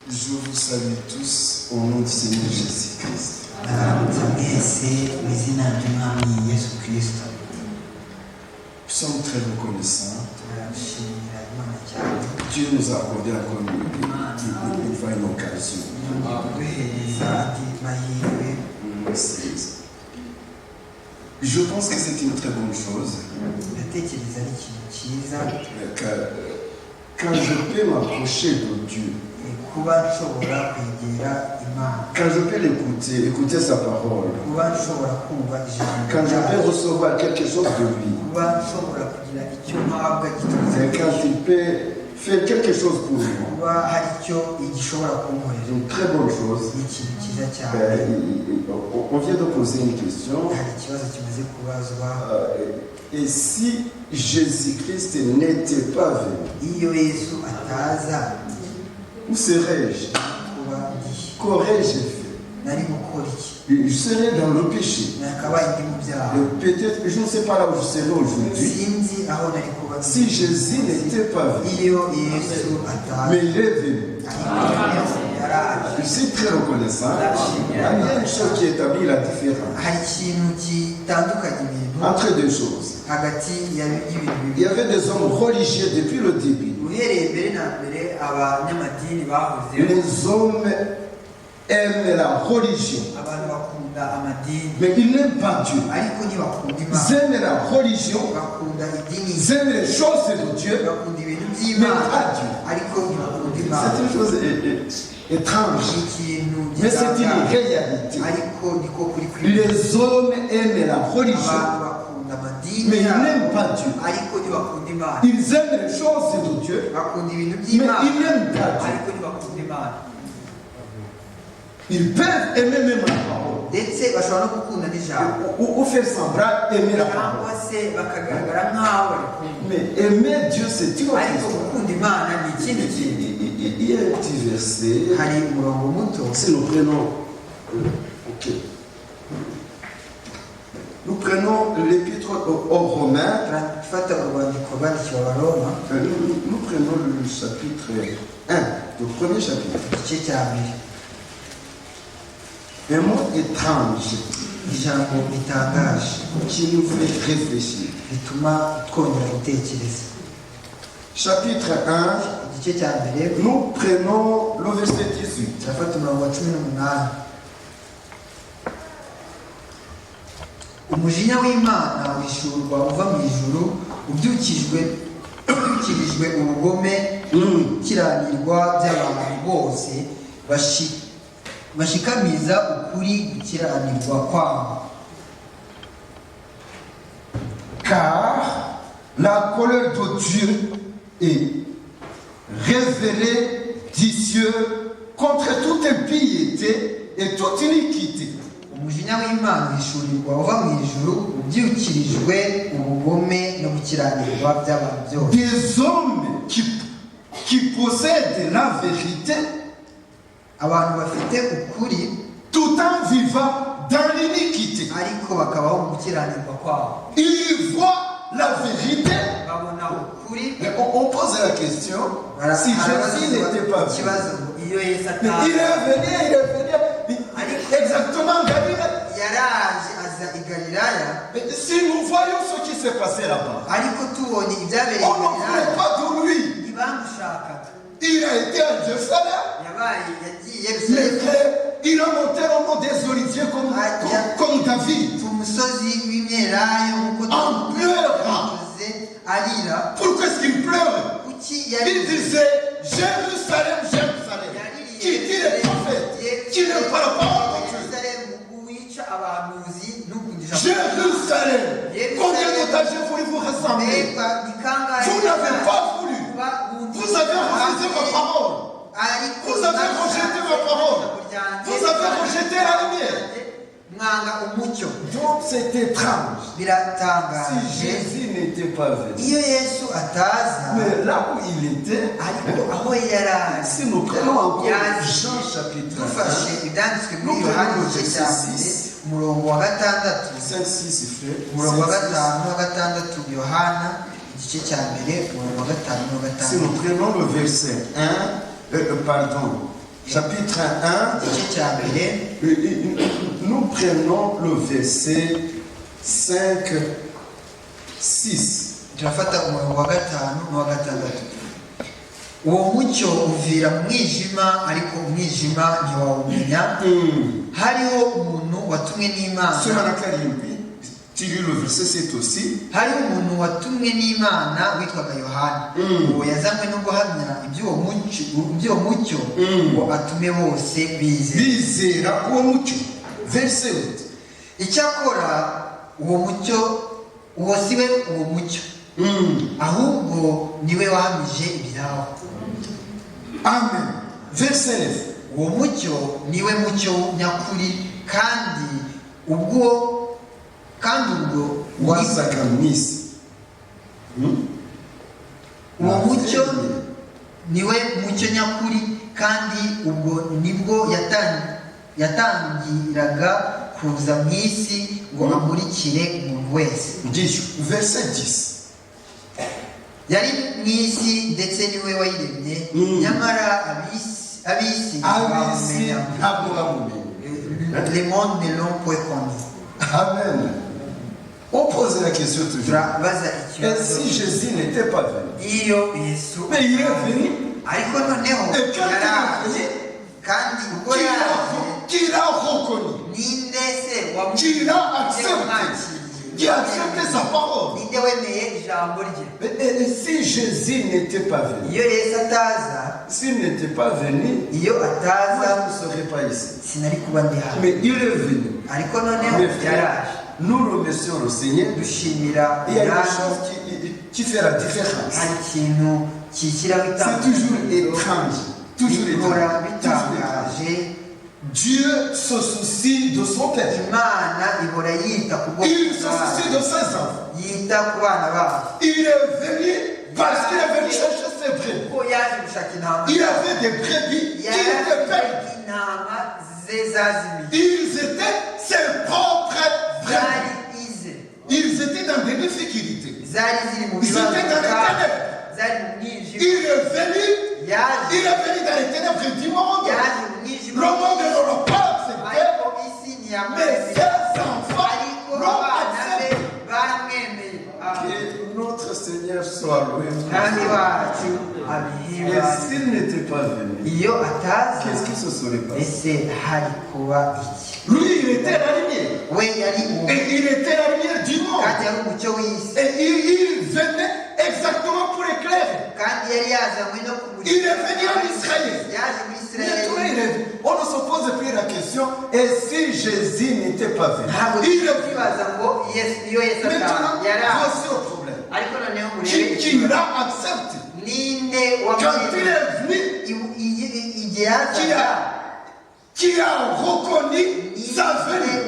Je vous salue tous au nom du Seigneur Jésus-Christ. Nous sommes très reconnaissants. Dieu nous a accordé encore une occasion. Je pense que c'est une très bonne chose. Quand je peux m'approcher de Dieu, quand je peux l'écouter, écouter sa parole, quand je peux recevoir quelque chose de lui, quand il peut faire quelque chose pour moi, une très bonne chose. On vient de poser une question. Et si Jésus-Christ n'était pas venu, où serais-je? Qu'aurais-je fait? Je serais dans le péché. Peut-être, je ne sais pas là où je serais aujourd'hui. Si Jésus n'était pas venu, mais il est venu. Je suis très reconnaissant. Il y a une chose qui établit la différence entre deux choses. Il y avait des hommes religieux depuis le début. Les hommes aiment la religion, mais ils n'aiment pas Dieu. Ils aiment la religion, ils aiment les choses de Dieu, mais pas Dieu. C'est une chose étrange, mais c'est une réalité. Les hommes aiment la religion, mais ils n'aiment pas Dieu. Ils aiment les choses de Dieu, mais ils n'aiment pas Dieu. Ils peuvent aimer même la parole, ou faire semblant aimer la parole. Mais aimer Dieu, c'est une autre histoire. Il y a un petit verset. Si nous prenons, nous prenons l'épître aux Romains. Nous prenons le chapitre 1, le premier chapitre. Un mot étrange qui nous fait réfléchir. Chapitre 1, nous prenons le verset 18. Umujinya w'Imana wishurwa uva mu ijuru ubyukirijwe ubugome n'ukiranirwa by'abantu bose bashikamiza ukuri gukiranirwa kwabo. Car la colère de Dieu est révélée du ciel contre toute impiété et toute iniquité. Umujinya w'Imana wishurirwa uva mu ijuru ubyukirijwe ubugome no gukiranirwa by'abantu byose. Des hommes qui possèdent la vérité, abantu bafite ukuri, tout en vivant dans l'iniquité. Ariko bakabaho mu gukiranirwa kwabo. Ils voient la vérité. Babona ukuri. On pose la question, si Jésus n'était pas venu, il est venu exactement Galilée. Si nous voyons ce qui s'est passé là-bas, on ne voulait pas de lui. Il a été à Jérusalem. Il a monté au mont des Oliviers comme David. En pleurant. Pourquoi est-ce qu'il pleure? Il disait Jérusalem, Jérusalem, qui dit les prophètes, qui ne parle pas de Dieu. Jérusalem, combien d'étages voulez-vous ressembler? Vous n'avez pas voulu. Vous avez refusé ma parole. Vous avez rejeté ma parole. Vous avez rejeté la lumière. Donc c'est étrange. Si Jésus n'était pas venu, mais là où il était, si nous prenons encore Jean chapitre 1, nous prenons le verset 6, 5-6 si nous prenons le verset 1, pardon, chapitre 1, nous prenons le verset 5, 6. uwo mucyo uvira mu mwijima ariko umwijima ntiwawumenya hariho umuntu watumwe n'Imana hariho umuntu watumwe n'Imana witwaga Yohana uwo yazanywe no guhamya iby'uwo mucyo ngo atume bose bizera uwo mucyo. Verset 8. Icyakora uwo mucyo uwo siwe uwo mucyo ahubwo niwe wahamije ibyawo. Amen. Verset 9. Uwo mucyo niwe mucyo nyakuri kandi ubwo wazaga mu isi. Uwo mucyo niwe mucyo nyakuri kandi ubwo nibwo yatangiraga kuza mu isi ngo amurikire umuntu wese. Verset 10. Yari mu isi ndetse niwe wayiremye nyamara ab'isi ntabwo bamumenye. Le monde ne l'ont point connu. Amen. On pose la question toujours. Et si Jésus n'était pas venu? Mais il est venu. Qui l'a reconnu? Qui l'a accepté? Qui a accepté sa parole? Et si Jésus n'était pas venu? S'il n'était pas venu, moi je ne serais pas ici. Mais il est venu. Nous remercions le Seigneur. Il y a une chose qui fait la différence. C'est toujours étrange. Toujours étrange. Dieu se soucie de son peuple. Il se soucie de ses enfants. Il est venu parce qu'il est venu chercher ses brebis. Il avait des brebis qui étaient perdues. Ils étaient ses propres brebis. Ils étaient dans des difficultés. Ils étaient dans les ténèbres. Il est venu dans les ténèbres du monde. Le monde ne l'aura pas accepté, mais ses enfants l'ont accepté. Que notre Seigneur soit loué. Et s'il n'était pas venu, qu'est-ce qui se serait passé? Lui, il était la lumière. Et il était la lumière du monde. Et il venait exactement pour éclairer. Il est venu en Israël. On ne se pose plus la question, et si Jésus n'était pas venu? Il est venu. Maintenant, voici le problème. Qui l'a accepté? Quand il est venu, qui a reconnu sa venue,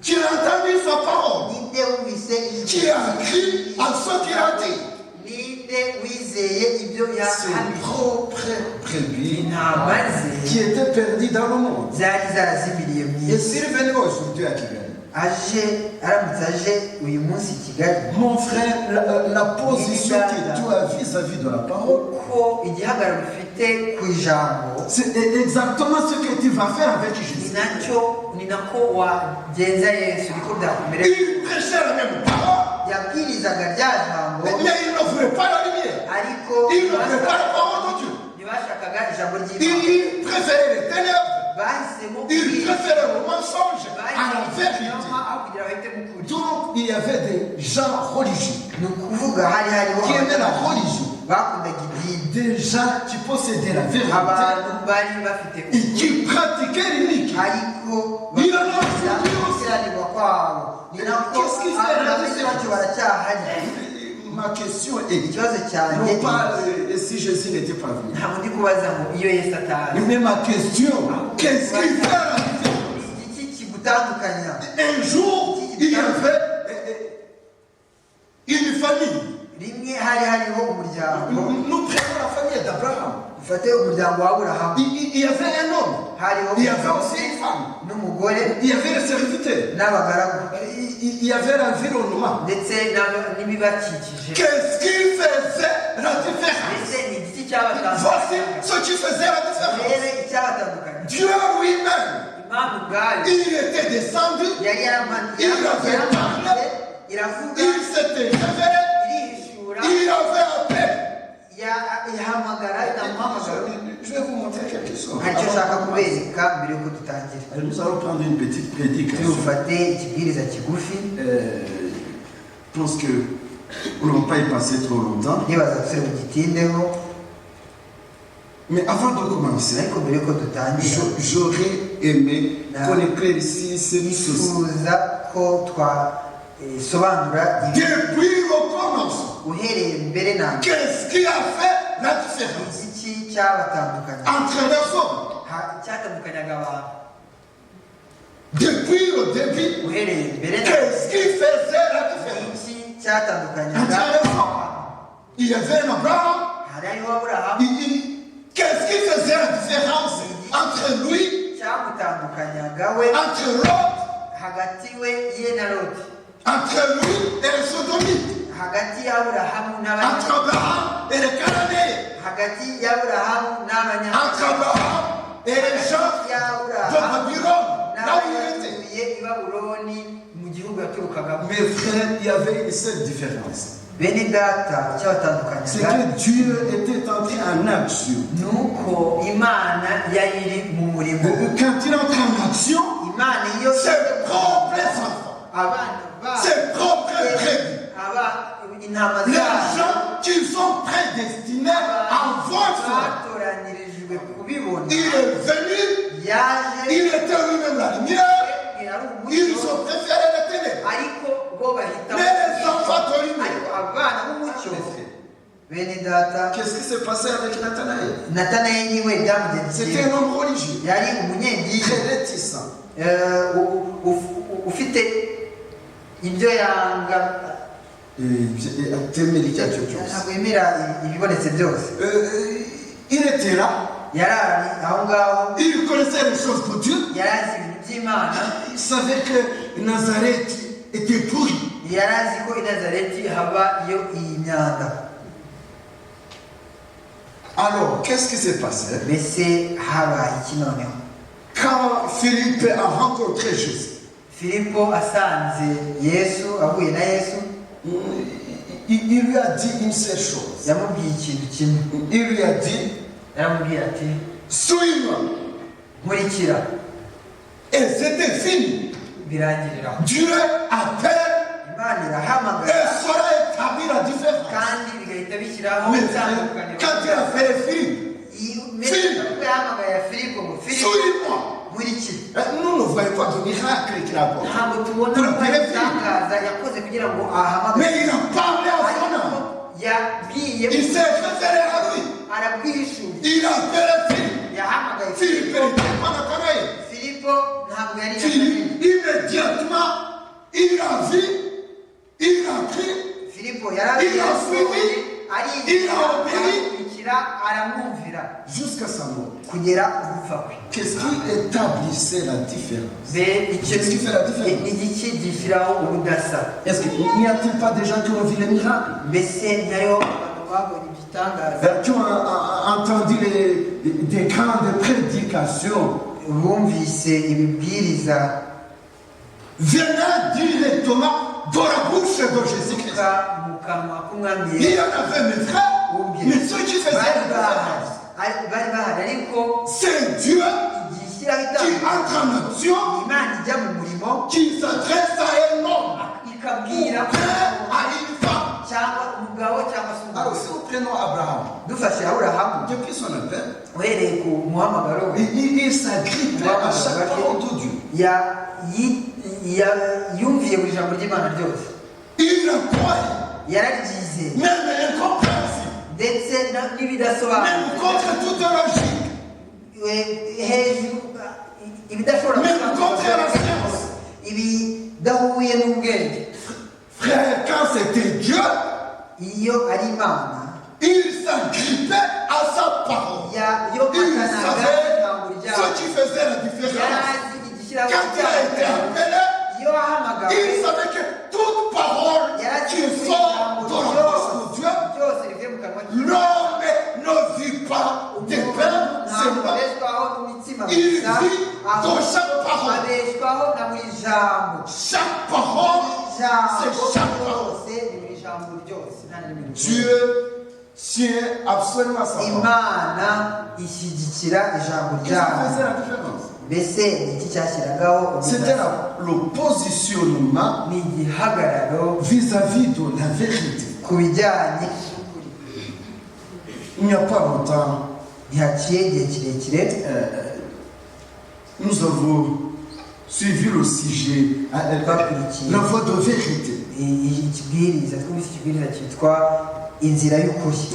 qui a entendu sa parole, qui a cru à ce qu'il a dit. Ses propres brebis qui étaient perdus dans le monde. Et s'il venait aujourd'hui à Kigali, mon frère, la position que tu as vis-à-vis de la parole, c'est exactement ce que tu vas faire avec Jésus. Il prêchait la même parole. Mais il ne voulait pas la lumière. Il ne voulait pas la parole de Dieu. Il préférait les ténèbres. Il préférait le mensonge à la vérité. Donc il y avait des gens religieux qui aimaient la religion. Des gens qui possédaient la vérité et qui pratiquaient l'iniquité. Il en a aussi. Qu'est-ce qui fait? Ma question est, non pas si Jésus n'était pas venu. Mais ma question, qu'est-ce qui fait la différence? Un jour, il y avait une famille. Nous prenons la famille d'Abraham. Il y avait un homme. Il y avait aussi une femme. Il y avait les serviteurs. Il y avait l'environnement. Qu'est-ce qui faisait la différence? Voici ce qui faisait la différence. Dieu lui-même, il était descendu, il avait parlé, il s'était révélé, il avait appelé. Je vais vous montrer quelque chose. Nous allons prendre une petite prédication. Je pense que nous n'allons pas y passer trop longtemps. Mais avant de commencer, j'aurais aimé qu'on éclaircisse ceci. Depuis le commencement, qu'est-ce qui a fait la différence entre les hommes? Depuis le début, qu'est-ce qui faisait la différence entre les hommes? Il y avait un Abraham. Qu'est-ce qui faisait la différence entre lui, entre l'autre, entre lui et les sodomites, entre Abraham et les Cananéens, entre Abraham et les gens de Babylone, là où il était? Mes frères, il y avait une seule différence. C'est que Dieu était entré en action. Quand il entre en action, ses propres enfants, ses propres brebis, les gens qui sont prédestinés à votre, il est venu, il était lui-même la lumière, ils ont préféré la ténèbres. Mais les enfants de lumière. Qu'est-ce qui s'est passé avec Nathanaël? C'était un homme religieux, très réticent. Il était là, il connaissait les choses de Dieu, il savait que Nazareth était pourri. Alors, qu'est-ce qui s'est passé? Quand Philippe a rencontré Jésus, il lui a dit une seule chose. Il lui a dit, suis-moi. Et c'était fini. Dieu appelle et saura établir la différence. Mais quand il a fait les Philippe, suis-moi. Nous ne voyons pas de miracle qu'il a apporté. Mais il a parlé à son âme. Il s'est référé à lui. Il a appelé Philippe. Philippe n'était pas Nathanaël. Philippe, immédiatement, il a vu, il a cru, il a suivi, il a obéi jusqu'à sa mort. Qu'est-ce qui établissait la différence? Qu'est-ce qui fait la différence? Est-ce qu'il n'y a-t-il pas des gens qui ont vu les miracles? Qui ont entendu des grandes prédications venant directement de la bouche de Jésus-Christ? Il y en avait mes frères, mais ceux qui faisaient la différence, c'est Dieu qui entre en action, qui s'adresse à un homme, à une femme. Alors si nous prenons Abraham, depuis son appel, il s'agrippe à chaque parole de Dieu. Il a croyé, même incompréhensible, même contre toute logique, même contre la science. Frère, quand c'était Dieu, il s'agrippait à sa parole. Il savait ce qui faisait la différence. Quand il a été appelé, il savait que toute parole qui sort de la bouche de Dieu, l'homme ne vit seulement. Il vit de chaque parole. Chaque parole, c'est chaque parole. Dieu tient absolument à sa parole. Et ça faisait la différence. C'était le positionnement vis-à-vis de la vérité. Il n'y a pas longtemps, nous avons suivi le sujet, la voie de vérité.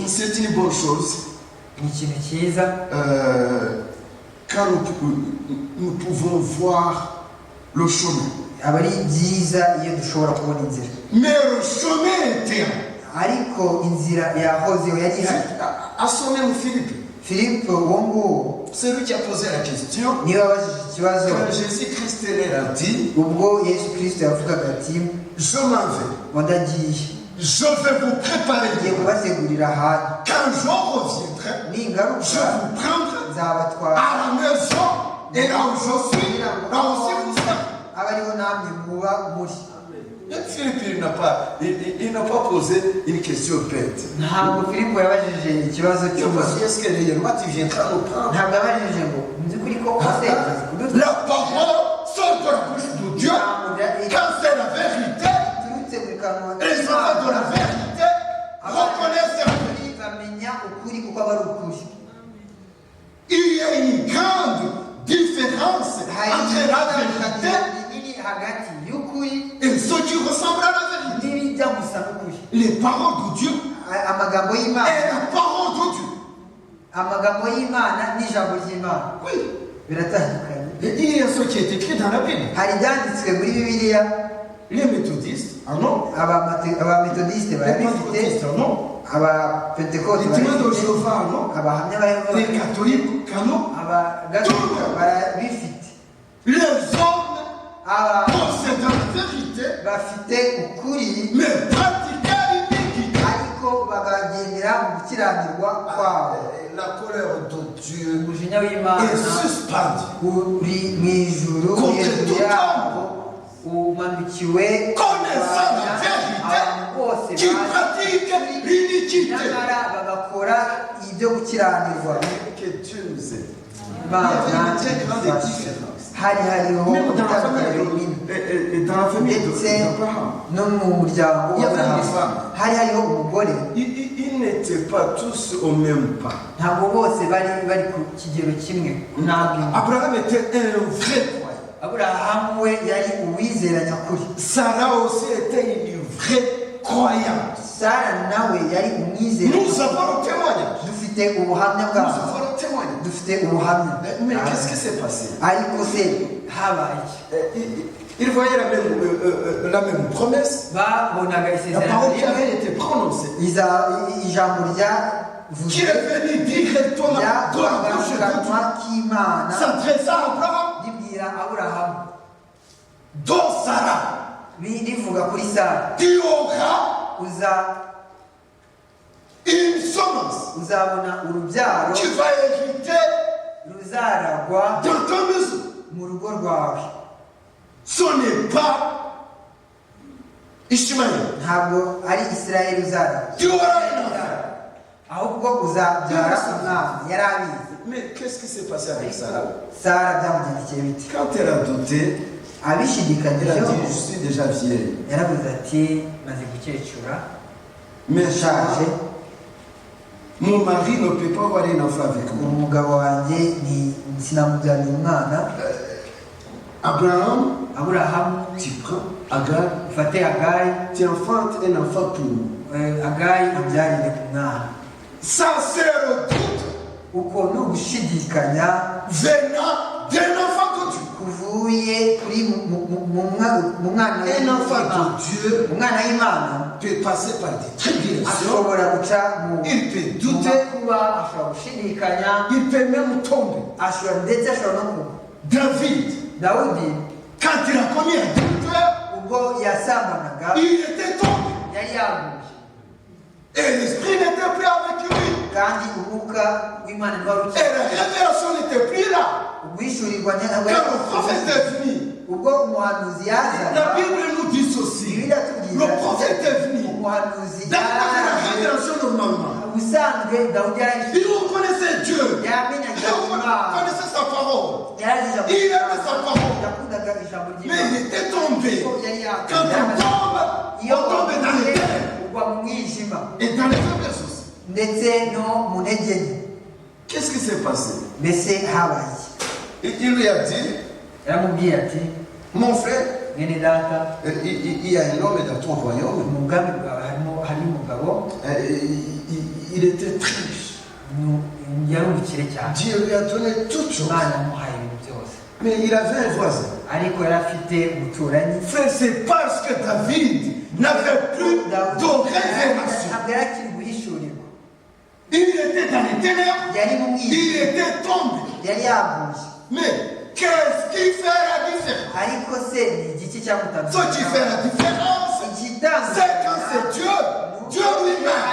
C'est une bonne chose. Quand nous pouvons voir le chemin. Mais le chemin était assommé Philippe. C'est lui qui a posé la question. Quand Jésus-Christ a dit, je m'en vais. Je vais vous préparer. Quand je reviendrai, je vous prendrai à la maison. Et là où je suis, là aussi vous serez. Philippe, il n'a pas posé une question bête. Est-ce que réellement tu viendras nous prendre? La parole sort de la bouche de Dieu. Quand c'est la vérité, les enfants de la vérité reconnaissent la vérité. Il y a une grande différence entre la vérité et ce qui ressemble à la vérité. Les paroles de Dieu et la parole de Dieu. Oui. Et il y a ce qui est écrit dans la Bible. Les méthodistes, non. Les pentecôtistes, non. Les témoins de Jéhovah, non. Les catholiques, non. Les hommes possèdent la vérité, mais pratiquent l'iniquité. La colère de Dieu est suspendue contre tout homme connaissant la vérité qui pratique l'iniquité. Que Dieu nous aide. Il y avait une très grande différence. Même dans la famille d'Abraham, il y avait une femme. Ils n'étaient pas tous au même pas. Abraham était un vrai croyant. Sarah aussi était une vraie croyante. Nous avons le témoignage. Mais qu'est-ce qui s'est passé? Il voyait la même promesse. La parole qui avait été prononcée. Qui est venu directement de la bouche de Dieu, s'adressant à Abraham. Dans Sarah, tu auras une semence qui va hériter dans ta maison. Ce n'est pas Ishmaël. Tu auras une enfant. Mais qu'est-ce qui s'est passé avec Sarah? Quand elle a douté, elle a dit, je suis déjà vieille. Mais mon mari ne peut pas avoir un enfant avec moi. Abraham, tu prends Agar, tu enfantes un enfant pour nous. Ça c'est le doute venant d'un enfant de Dieu. Un enfant de Dieu peut passer par des tribulations, il peut douter, il peut même tomber. David, quand il a commis un adultère, il était tombé. Et l'esprit n'était plus avec lui. Et la révélation n'était plus là. Quand le prophète est venu, la Bible nous dit ceci. Le prophète est venu. Dans la révélation normalement. Il reconnaissait Dieu. Il connaissait sa parole. Il aimait sa parole. Mais il était tombé. Quand on tombe dans les ténèbres. Et dans les faiblesses aussi. Qu'est-ce qui s'est passé? Il lui a dit, mon frère, il y a un homme dans ton royaume. Il était très riche. Dieu lui a donné toutes choses. Mais il avait un voisin. Frère, c'est parce que David n'avait plus de révélation. Il était dans les ténèbres. Il était tombé. Mais qu'est-ce qui fait la différence? Ce qui fait la différence, c'est quand c'est Dieu. Dieu lui-même.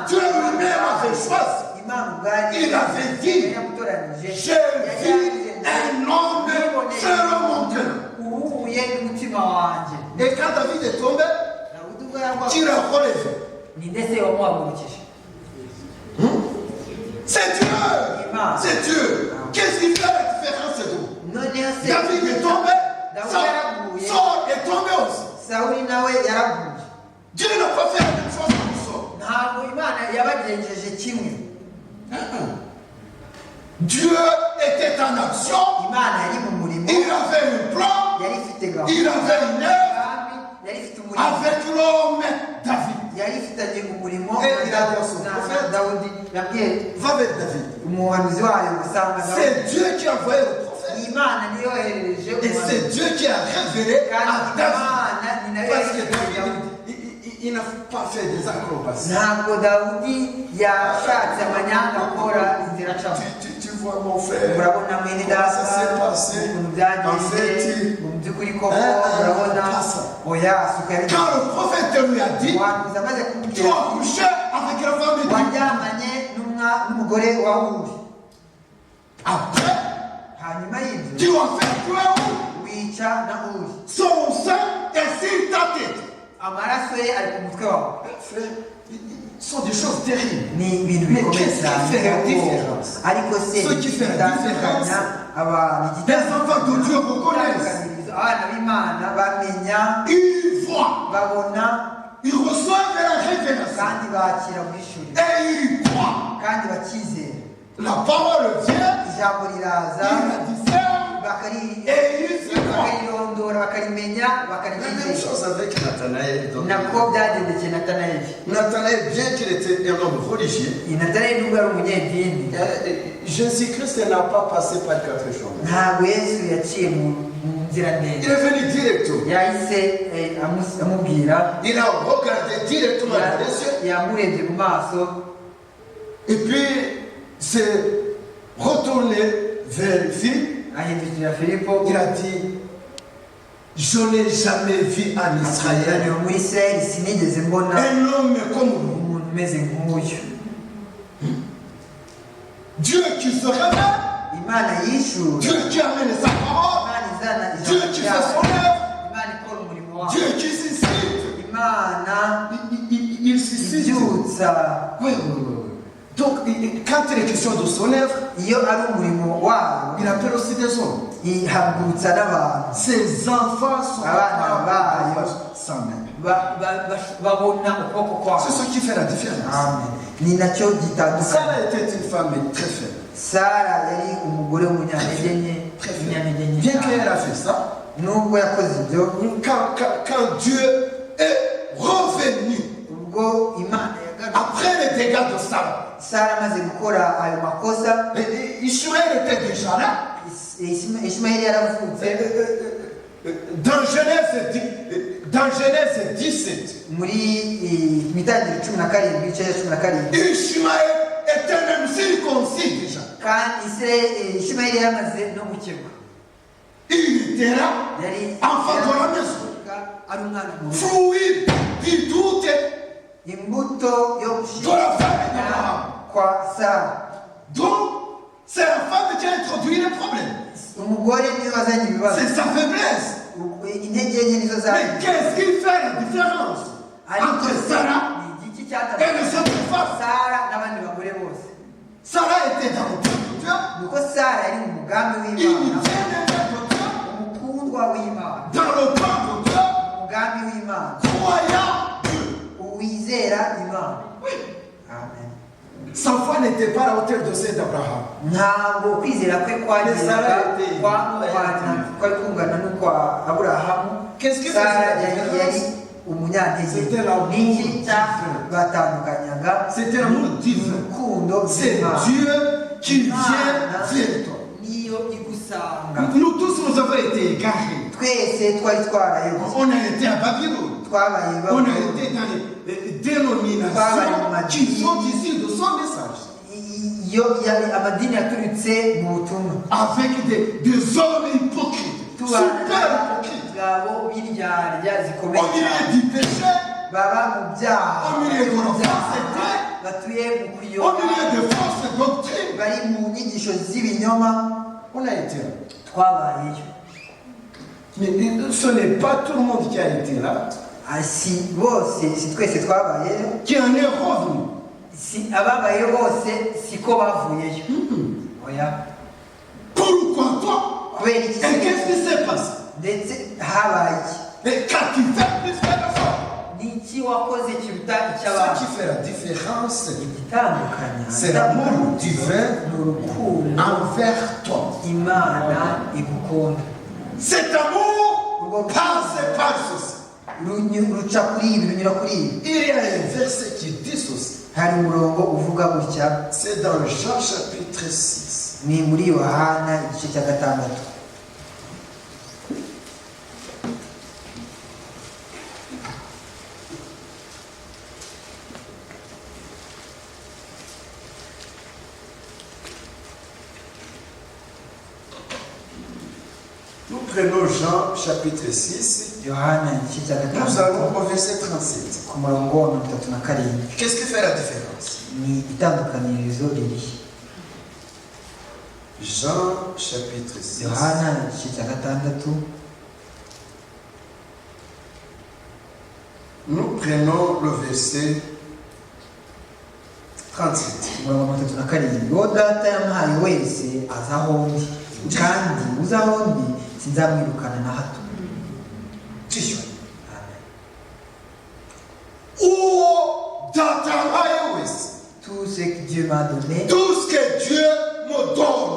Dieu lui-même avait choisi. Il avait dit, j'ai vu un homme selon mon cœur. Et quand David est tombé, tu l'as relevé. C'est Dieu. C'est Dieu. Qu'est-ce qui fait la différence de nous? David est tombé. Saul est tombé aussi. Dieu n'a pas fait la même chose que Saul. Dieu était en action. Il avait un plan. Il avait une œuvre avec l'homme David. Et il a dit à son prophète, va avec David. C'est Dieu qui a envoyé le prophète. Et c'est Dieu qui a révélé à David. Parce que David, il n'a pas fait des acrobaties. Tu vois mon frère, comment ça s'est passé? En fait, quand le prophète lui a dit, tu as couché avec la femme de Dieu. Après, tu as fait quoi? Son sang est sur ta tête. Ce sont des choses terribles. Mais qu'est-ce qui fait la différence? Ce qui fait la différence, les enfants de Dieu reconnaissent. Ils voient. Ils reçoivent la révélation. Et ils croient. La parole vient. Il la discerne. Et ils y croient. La même chose avec Nathanaël. Nathanaël, bien qu'il était un homme religieux, Jésus-Christ n'a pas passé par 4 chambres. Il est venu directement. Il a regardé directement dans les yeux. Et puis, s'est retourné vers Philippe. Il a dit, je n'ai jamais vu en Israël un homme comme vous. Dieu qui se révèle, Dieu qui amène sa parole, Dieu qui fait son œuvre, Dieu qui suscite. Il suscite. Oui. Donc, quand il est question de son œuvre, il appelle aussi des hommes. Ses enfants sont sans même. C'est ce qui fait la différence. Sarah était une femme très faible. Bien qu'elle a fait ça, quand Dieu est revenu après les dégâts de Sarah, Ishmaël était déjà là. Dans Genèse 17, Ishmaël était même circoncis déjà. Il était là, enfant de la maison, fruit du doute de la famille d'Abraham. kwa Sara. Donc, c'est la femme qui a introduit le problème. C'est sa faiblesse. Mais qu'est-ce qui fait la différence entre Sarah et les autres femmes? Sarah était dans le plan de Dieu. Il vient dans le plan de Dieu. Croyant Dieu. Oui. Amen. Sa foi n'était pas à la hauteur de celle d'Abraham. Qu'est-ce que c'était l'amour divin. C'est Dieu qui vient vers toi. Nous tous, nous avons été égarés. On a été à Babylone. On a été dans les dénominations qui sont issues de son message. Avec des hommes hypocrites, super hypocrites. Au milieu du péché, au milieu de l'offense, au milieu de fausses doctrines, on a été là. Mais ce n'est pas tout le monde qui a été là. Qui en est revenu. Pourquoi toi? Et qu'est-ce qui s'est passé? Et qu'as-tu fait plus que la femme? Ce qui fait la différence, c'est l'amour divin envers toi. Cet amour passe par ceci. Il y a un verset qui dit ceci. C'est dans Jean chapitre 6. Nous prenons Jean chapitre 6. Nous allons au verset 37. Qu'est-ce qui fait la différence? Jean chapitre 6. Nous prenons le verset 37. Oh, tout ce que Dieu m'a donné, tout ce que Dieu me donne,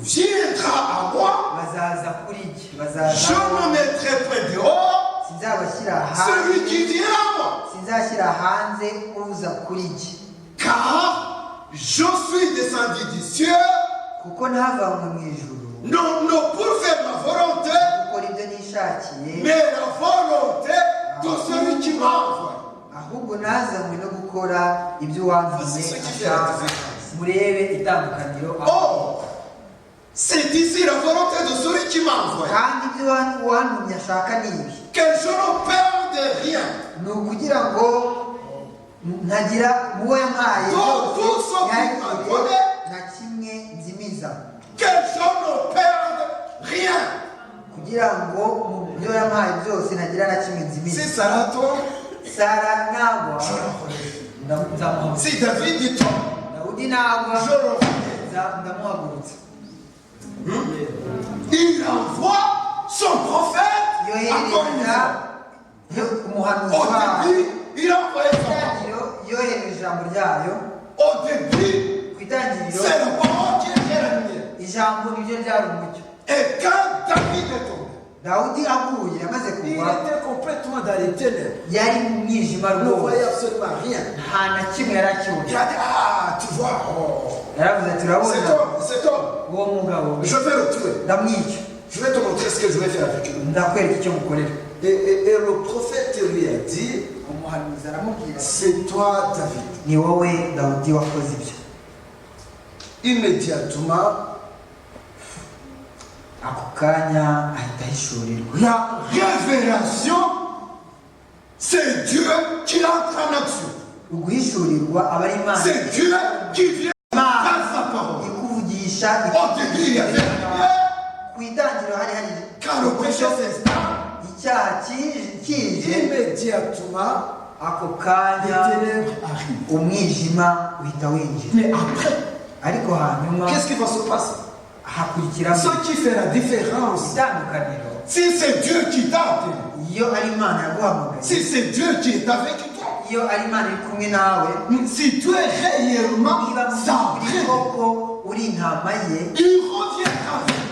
viendra à moi. Je me mettrai près dehors. Celui qui vient à moi. Car je suis descendu du ciel. Non pour faire ma volonté, mais la volonté de celui qui m'a envoyé. Voici ce qui fait la différence. Oh, c'est ici la volonté de celui qui m'a envoyé. Que je ne perde rien. Donc tout ce qui m'a donné, que je ne perde rien. Si Sarah tombe, si David tombe, je le Il envoie son prophète encore une fois. Au début, il a envoyé son prophète. Au début, c'est la parole qui était la lumière. Et quand David est tombé, il était complètement dans les ténèbres. Il ne voyait absolument rien. Il a dit, ah, tu vois, cet homme, je vais le tuer. Je vais te montrer ce que je vais faire avec lui. Et le prophète lui a dit, c'est toi, David. Immédiatement, la révélation, c'est Dieu qui entre en action. uguhishurirwa aba ari Imana. C'est Dieu qui vient par sa parole. Ikuvugisha Au début, il y avait rien. ku itangiriro hari Quand le péché s'installe, icyaha kije immédiatement, ako les kanya ténèbres arrivent. umwijima uhita winjira. Mais après, Ariko hanyuma qu'est-ce qui va se passer? hakurikiraho Ce qui fait la différence, itandukaniro. si c'est Dieu qui t'a appelé, Iyo ari Imana yaguhamagaye, si c'est Dieu qui est avec toi, iyo ari Imana iri kumwe nawe, si tu es réellement niba sa muri koko uri intama ye, il reviendra avec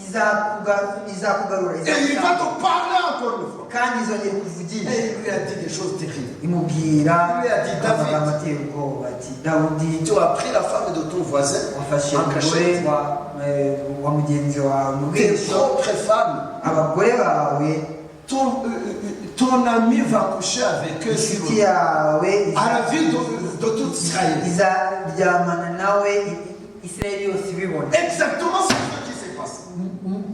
izakugarura toi. Et il va te parler encore une fois. kandi izongera kuvugisha. Et il lui a dit des choses terribles. Imubwira Il lui a dit, David, amagambo ateye ubwoba ati, Dawudi, tu as pris la femme de ton voisin wafashe en umugore cachette. wa mugenzi wawe mu Tes bwihisho, propres femmes, abagore bawe, ton ami va coucher avec eux sur inshuti yawe à la ville de tout Israël. izaryamana nawe Isirayeli yose ibibona. Exactement ce qui s'est passé.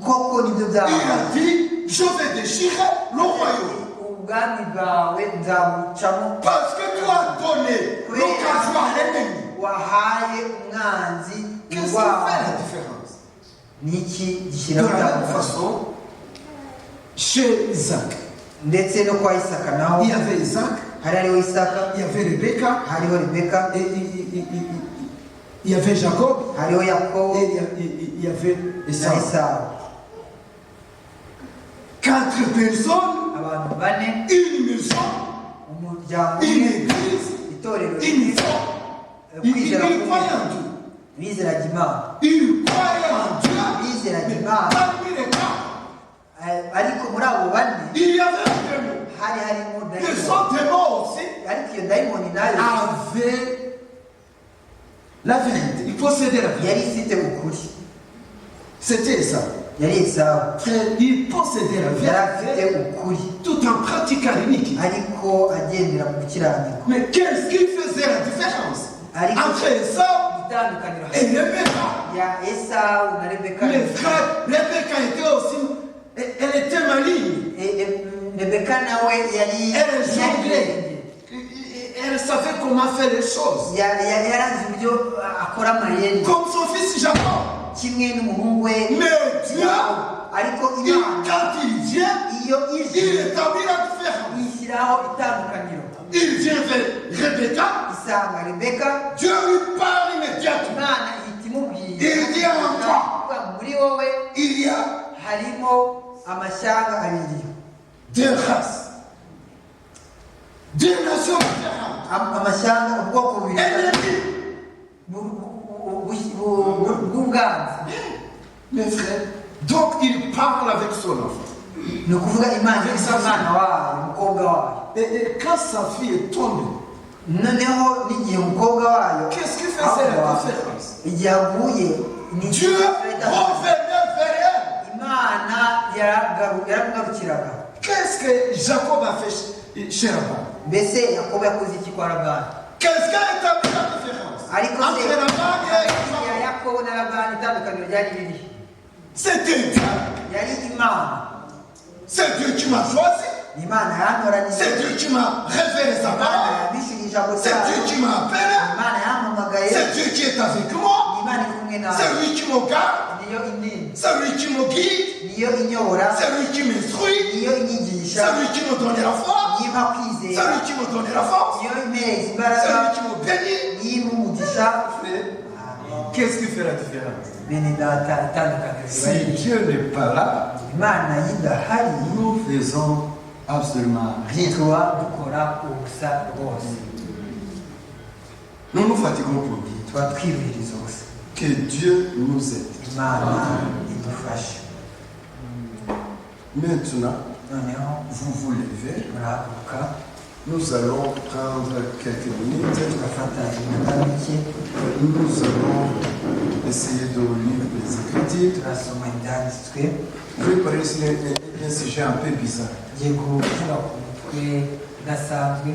Koko nibyo Il byabaye. a dit, je vais déchirer le royaume. Ubwami bwawe nzabucamo Parce que tu as donné l'occasion à l'ennemi. wahaye umwanzi Qu'est-ce qui fait la urwaho. différence? Niki De gishyiraho la même itandukaniro. façon, chez Isaac, Ndetse no kwa Isaka naho il y avait Isaac, hari hariho Isaka, il y avait Rebecca, hariho Rebeka, et il y avait Jacob, hariho Yakobo et il y avait na Esau. Esawu. 4 personnes, Abantu bane, une maison, umuryango une umwe, église, itorero une rimwe, foi. kwizera Il kumwe, croyait en Dieu. bizeraga Imana, Il croyait en Dieu. bizeraga Mais Imana. parmi les cas, Ariko muri abo bane il y avait un démon. hari harimo Et dayimoni. son démon aussi Ariko iyo dayimoni nayo avait la vérité. Il possédait la vérité. yari ifite ukuri. C'était ça. Yari Esawu, Frère, il possédait la yari afite vérité ukuri tout en pratiquant l'iniquité. ariko agendera mu gukiranirwa. Mais qu'est-ce qui faisait la différence Ariko entre Esau itandukaniro et Rebecca? ya Esawu na Rebeka, Les frères, Rebecca était aussi, elle était maligne. Rebeka nawe yari Elle jonglait. Elle savait comment faire les choses. yari azi uburyo akora amayeri Comme son fils Jacob. kimwe n'umuhungu we. Mais Dieu, Ariko Imana quand il vient, iyo il ije établit la différence. ishyiraho itandukaniro. Il vient vers Rebecca. Isanga Rebeka, Dieu lui parle immédiatement. Imana ihita imubwira Il dit en toi, kuvuga muri wowe il y a harimo amashyanga abiri, deux races, deux nations différentes. amashyanga ubwoko bubiri Ennemis. bw'ubwanzi. Mes frères, donc il parle avec son enfant. Ni ukuvuga Imana ifite umwana wayo, umukobwa wayo. Et quand sa fille est tombée, Noneho n'igihe umukobwa wayo qu'est-ce qui faisait la différence? igihe aguye ni Dieu revenait vers elle. Imana yaramugarukiraga. Qu'est-ce que Jacob a fait chez Laban? Mbese Yakobo yakoze iki kwa Labani? Qu'est-ce qui a établi la différence Ariko entre se Laban et ya Jacob? Yakobo na Labani itandukaniro ryari riri. C'était Dieu. Yari Imana. C'est Dieu qui m'a choisi. Imana yantoranyije. C'est Dieu qui m'a révélé sa Imana parole. yabishije ijambo C'est Dieu ryayo. qui m'a appelé. Imana yampamagaye. C'est Dieu qui est avec moi. Imana iri kumwe nawe. C'est lui qui me garde. Niyo indinda. C'est lui qui me guide. Niyo inyobora. C'est lui qui m'instruit. Niyo inyigisha. C'est lui qui me donne la foi. Niyo impa C'est kwizera. lui qui me donne la force. Niyo impereza C'est imbaraga. lui qui me bénit. Niyo impa umugisha. Qu'est-ce qui fait la différence? Bene data itandukaniro riba Si riri. Dieu n'est pas là, Imana yidahari nous faisons absolument rien. tuba dukora ubusa rwose. Nous nous fatiguons pour dire Tuba twiruhiriza ubusa. que Dieu nous aide. Imana idufashe. Maintenant, Noneho vous vous levez. murahaguruka Nous allons prendre quelques minutes. tugafata iminota mike Nous allons essayer de lire les Écritures. turasoma ibyanditswe. Je vais parler sur un sujet un peu bizarre. Ngiye kuvuga ku mutwe udasanzwe,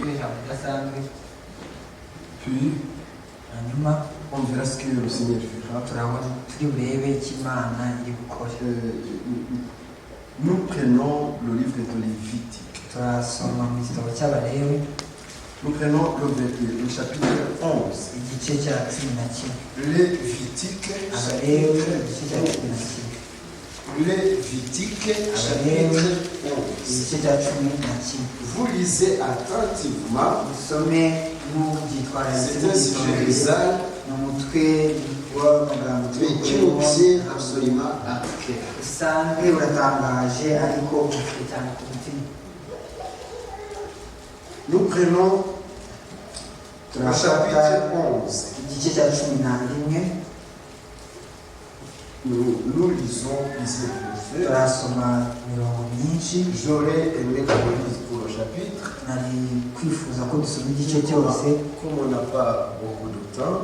ijambo ridasanzwe, Puis, hanyuma on verra ce que le Seigneur fera. turabona turi burebe icyo Imana iri gukora. Nous prenons le livre de Lévitique. Turasoma mu gitabo cy'Abalewi Nous prenons le chapitre 11. Lévitique, chapitre 11. Vous lisez attentivement. C'est un sujet bizarre, mais qui nous tient absolument à cœur. Nous prenons le chapitre 11. Nous lisons plusieurs versets. J'aurais aimé qu'on lise pour le chapitre. Comme on n'a pas beaucoup de temps,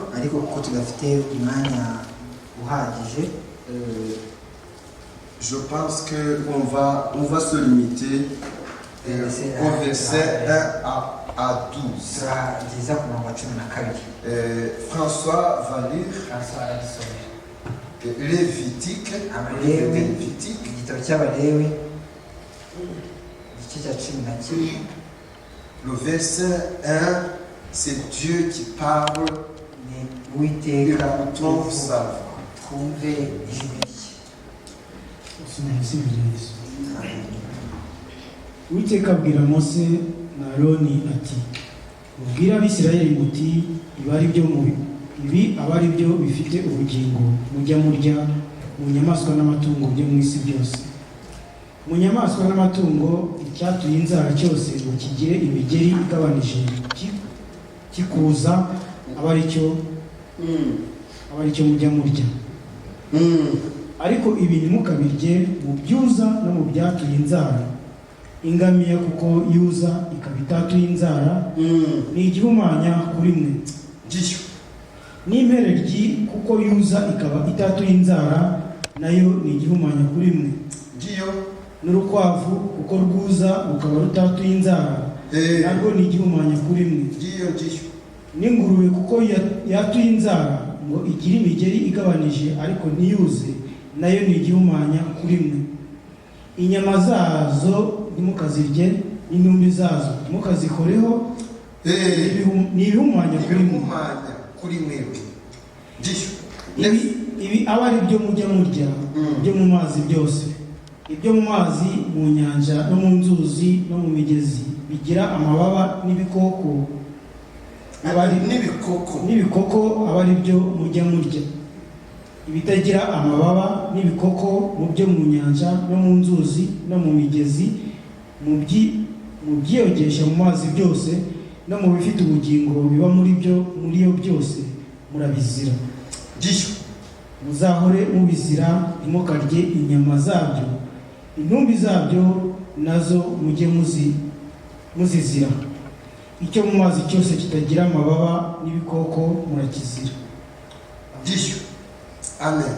je pense qu'on va se limiter au verset 1 à 12. François va lire Lévitique, le verset 1, c'est Dieu qui parle et écoutons sa voix. Uwiteka abwira Mose na Aroni ati ubwira Abisirayeli muti ibi aba ari byo bifite ubugingo mujya murya mu nyamaswa n'amatungo byo mu isi byose. Mu nyamaswa n'amatungo icyatuye inzara cyose ngo kigire imigeri igabanije kikuza aba ari cyo mujya murya. Ariko ibi ntimukabirye mu byuza no mu byatuye inzara. Ingamiya kuko yuza ikaba itatuye inzara ni igihumanya kuri mwe. N'impereryi kuko yuza ikaba itatuye inzara nayo ni igihumanya kuri mwe. N'urukwavu kuko rwuza rukaba rutatuye inzara narwo ni igihumanya kuri mwe. N'ingurube kuko yatuye inzara ngo igire imigeri igabanije ariko ntiyuze nayo ni igihumanya kuri mwe. Inyama zazo ntimukazirye n'intumbi zazo ntimukazikoreho ni ibihumanya kuri mwe. Ibi aba ari byo mujya murya byo mu mazi byose. Ibyo mu mazi, mu nyanja no mu nzuzi no mu migezi bigira amababa n'ibikoko aba ari byo mujya murya. Ibitagira amababa n'ibikoko mu byo mu nyanja no mu nzuzi no mu migezi mu byiyogesha mu mazi byose no mu bifite ubugingo biba muri yo byose murabizira. Muzahore mubizira ntimukarye inyama zabyo. Intumbi zabyo nazo mujye muzizira. Icyo mu mazi cyose kitagira amababa n'ibikoko murakizira. Amen.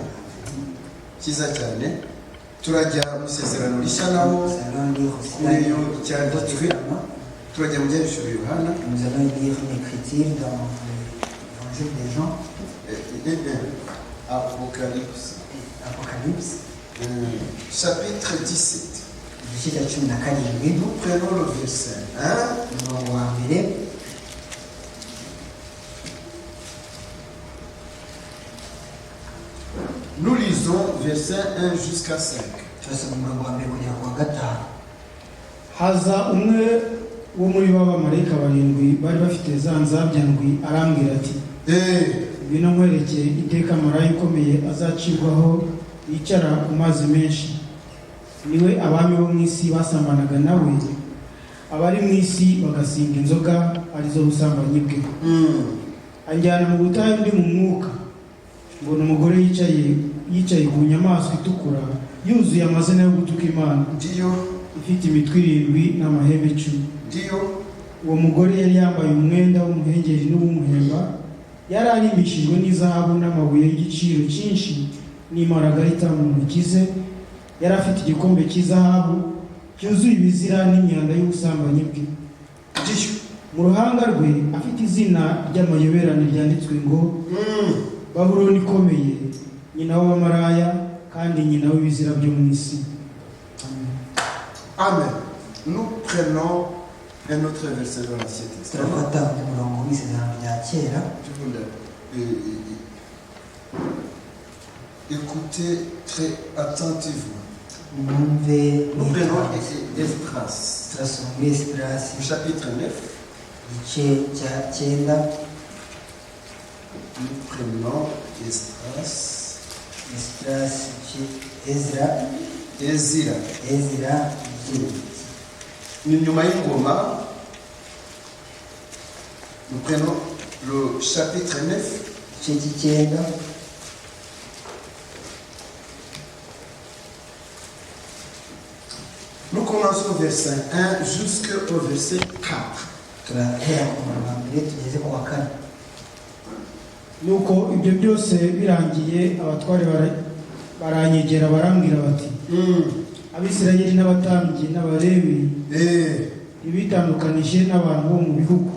Kiza cyane. Turajya mu isezerano rishya naho kuri yo cyanditswe. Turajya mu byanditswe Yohana. Nous allons lire une écriture dans l'Évangile des Jean. Apocalypse. Chapitre 17. Nous prenons le verset 1. Nous lisons verset 1 jusqu'à 5. Haza umwe wo muri b'abamarayika barindwi bari bafite za nzabya ndwi arambwira ati ngwino nkwereke iteka marayika ukomeye azacirwaho yicara ku mazi menshi. Niwe abami bo mu isi basambanaga nawe, abari mu isi bagasinga inzoga arizo busambanyi bwe. Anjyana mu butayu ndi mu mwuka, mbona umugore yicaye ku nyamaswa itukura yuzuye amazina yo gutuka Imana, ifite imitwe 7 n'amahembe 10. Uwo mugore yari yambaye umwenda w'umuhengeri n'uw'umuhemba, yari arimbishijwe n'izahabu n'amabuye y'igiciro cyinshi n'imaragarita mu ntoki ze. Yari afite igikombe cy'izahabu cyuzuye ibizira n'imyanda y'ubusambanyi bwe. Mu ruhanga rwe afite izina ry'amayoberane ryanditswe ngo Babuloni ikomeye, nyina w'abamaraya kandi nyina w'ibizira byo mu isi. Amen. Nous prenons Un autre verset dans l'Ancien Testament. Écoutez très attentivement. Nous prenons Esdras. Chapitre 9. Nous prenons Ezra. Nous prenons le chapitre 9. Nous commençons au verset 1 jusqu'au verset 4. nuko ibyo byose birangiye abatware baranyegera barambwira bati abisirayeli n'abatambyi n'abalewi ntibitandukanije n'abantu bo mu bihugu,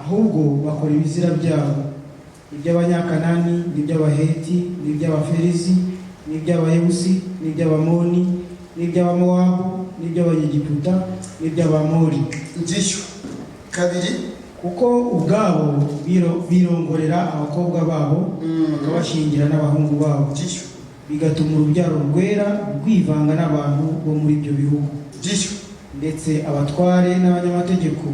ahubwo bakora ibizira byabo, iby'abanyakanani n'iby'abaheti n'iby'abaferizi n'iby'abayebusi n'iby'abamoni n'iby'abamowabu n'iby'abanyegiputa n'iby'abamori. Ndisho kabiri kuko ubwabo birongorera abakobwa babo bakabashingira n'abahungu babo, bigatuma urubyaro rwera rwivanga n'abantu bo muri ibyo bihugu. Ndetse abatware n'abanyamategeko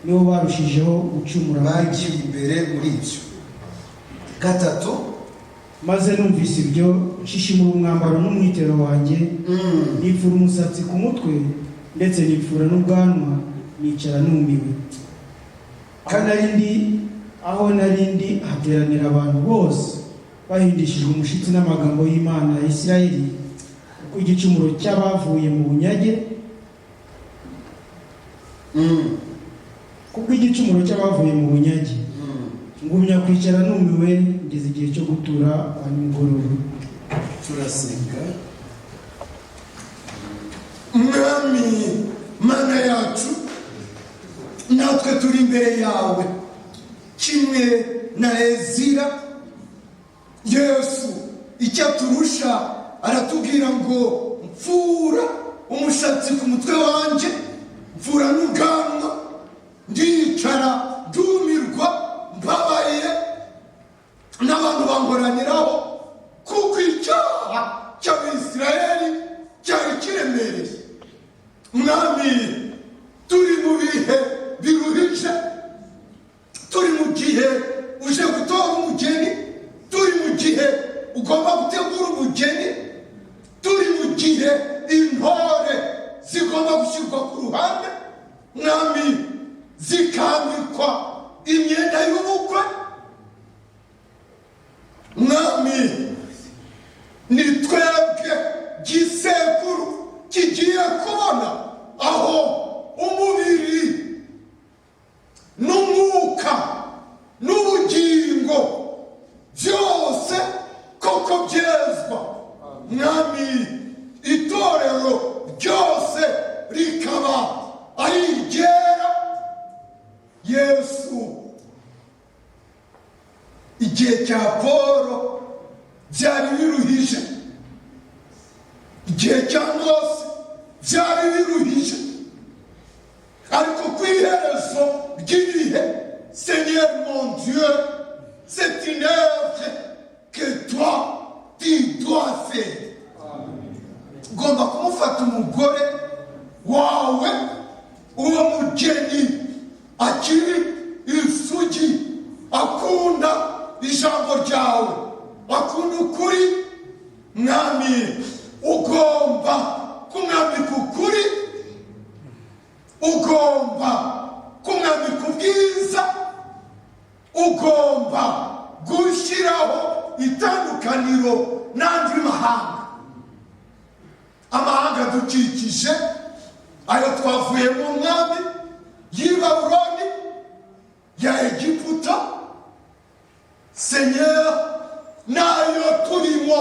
nibo barushijeho gucumura bagiye imbere muri ibyo. Gatatu, maze numvise ibyo nshishimura umwambaro n'umwitero wanjye, nipfura umusatsi ku mutwe ndetse nipfura n'ubwanwa, nicara numiwe. Aho narindi hateranira abantu bose bahindishijwe umushitsi n'amagambo y'Imana ya Isirayeli, kuko igicumuro cy'abavuye mu bunyage ngumya kwicara numiwe ngeze igihe cyo gutura kwa nimugoroba. Turasenga. Mwami Mana yacu, natwe turi imbere yawe kimwe na Ezira. Yesu icyo turusha aratubwira ngo mfura umushatsi ku mutwe wanjye, mfura n'ubwanwa, ndicara ndumirwa mbabaye n'abantu bankoraniraho, kuko icyaha cy'Abisirayeli cyari kiremereye. Mwami, turi mu bihe biruhije, turi mu gihe uje gutora umugeni, turi mu gihe ugomba gutegura umugeni, turi mu gihe intore zigomba gushyirwa ku ruhande, Mwami, zikambikwa imyenda y'ubukwe. Mwami, ni twebwe gisekuru kigiye kubona aho umubiri n'umwuka n'ubugingo byose koko byezwa. Mwami, itorero ryose rikaba ari iryera. Yesu, igihe cya Pawulo byari biruhije, igihe cya Mose byari biruhije, ariko ku iherezo ry'ibihe, Seigneur mon Dieu, c'est une œuvre que toi tu dois faire. Ugomba kumufata umugore wawe, uwo mugeni akiri isugi, akunda ijambo ryawe, akunda ukuri. Mwami, ugomba kumwambika ukuri, ugomba kumwambika ubwiza, ugomba gushyiraho itandukaniro n'andi mahanga. Amahanga dukikije, ayo twavuye mu mwami y'i Babuloni, ya Egiputa, Seigneur, nayo turimo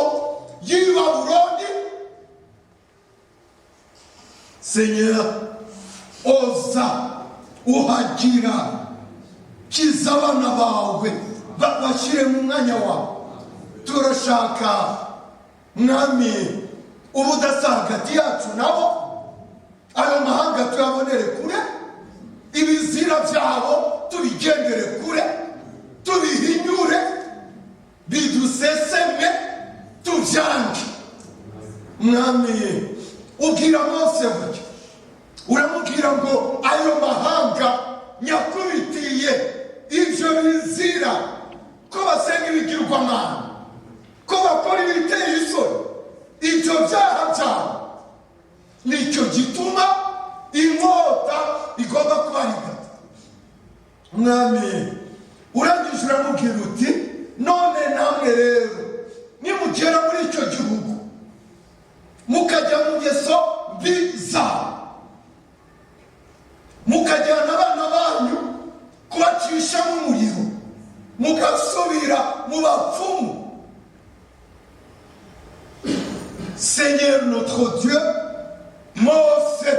y'i Babuloni. Seigneur, oza uhagira, kiza abana bawe bashyire mu mwanya wawe. Turashaka Mwami ubudasa hagati yacu nabo, ayo mahanga tuyabonere kure, ibizira byabo tubigendere kure, tubihinyure, biduseseme, tubyange. Mwami ubwira Mose buryo, uramubwira ngo ayo mahanga nyakubitiye ibyo bizira, ko basenga ibigirwamana, ko bakora ibiteye isoni, ibyo byaha byabo nicyo gituma inkota igomba kubarigata. Mwami urangije uramubwira uti none namwe rero nimugera muri icyo gihugu mukajya mu ngeso mbi zabo, mukajyana abana banyu kubacisha mu muriro, mugasubira mu bapfumu. Seigneur notre Dieu, Mose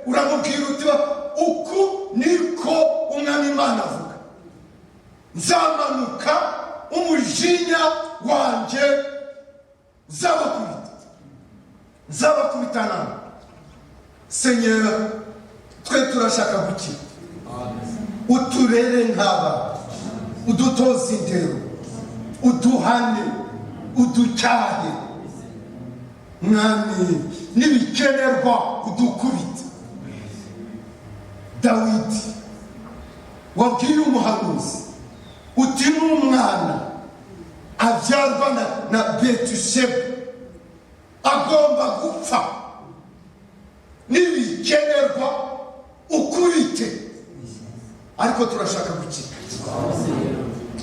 uramubwira uti uku niko umwami Imana avuga, nzamanuka umujinya wanjye nzabakubitana. Seigneur twe turashaka gukira, uturere nk'aba, udutoze indero, uduhane, uducyahe. Mwami nibikenerwa udukubite. Dawidi wabwiye umuhanuzi uti n'umwana abyarwa na Betusheba agomba gupfa, nibikenerwa ukubite. Ariko turashaka gukira,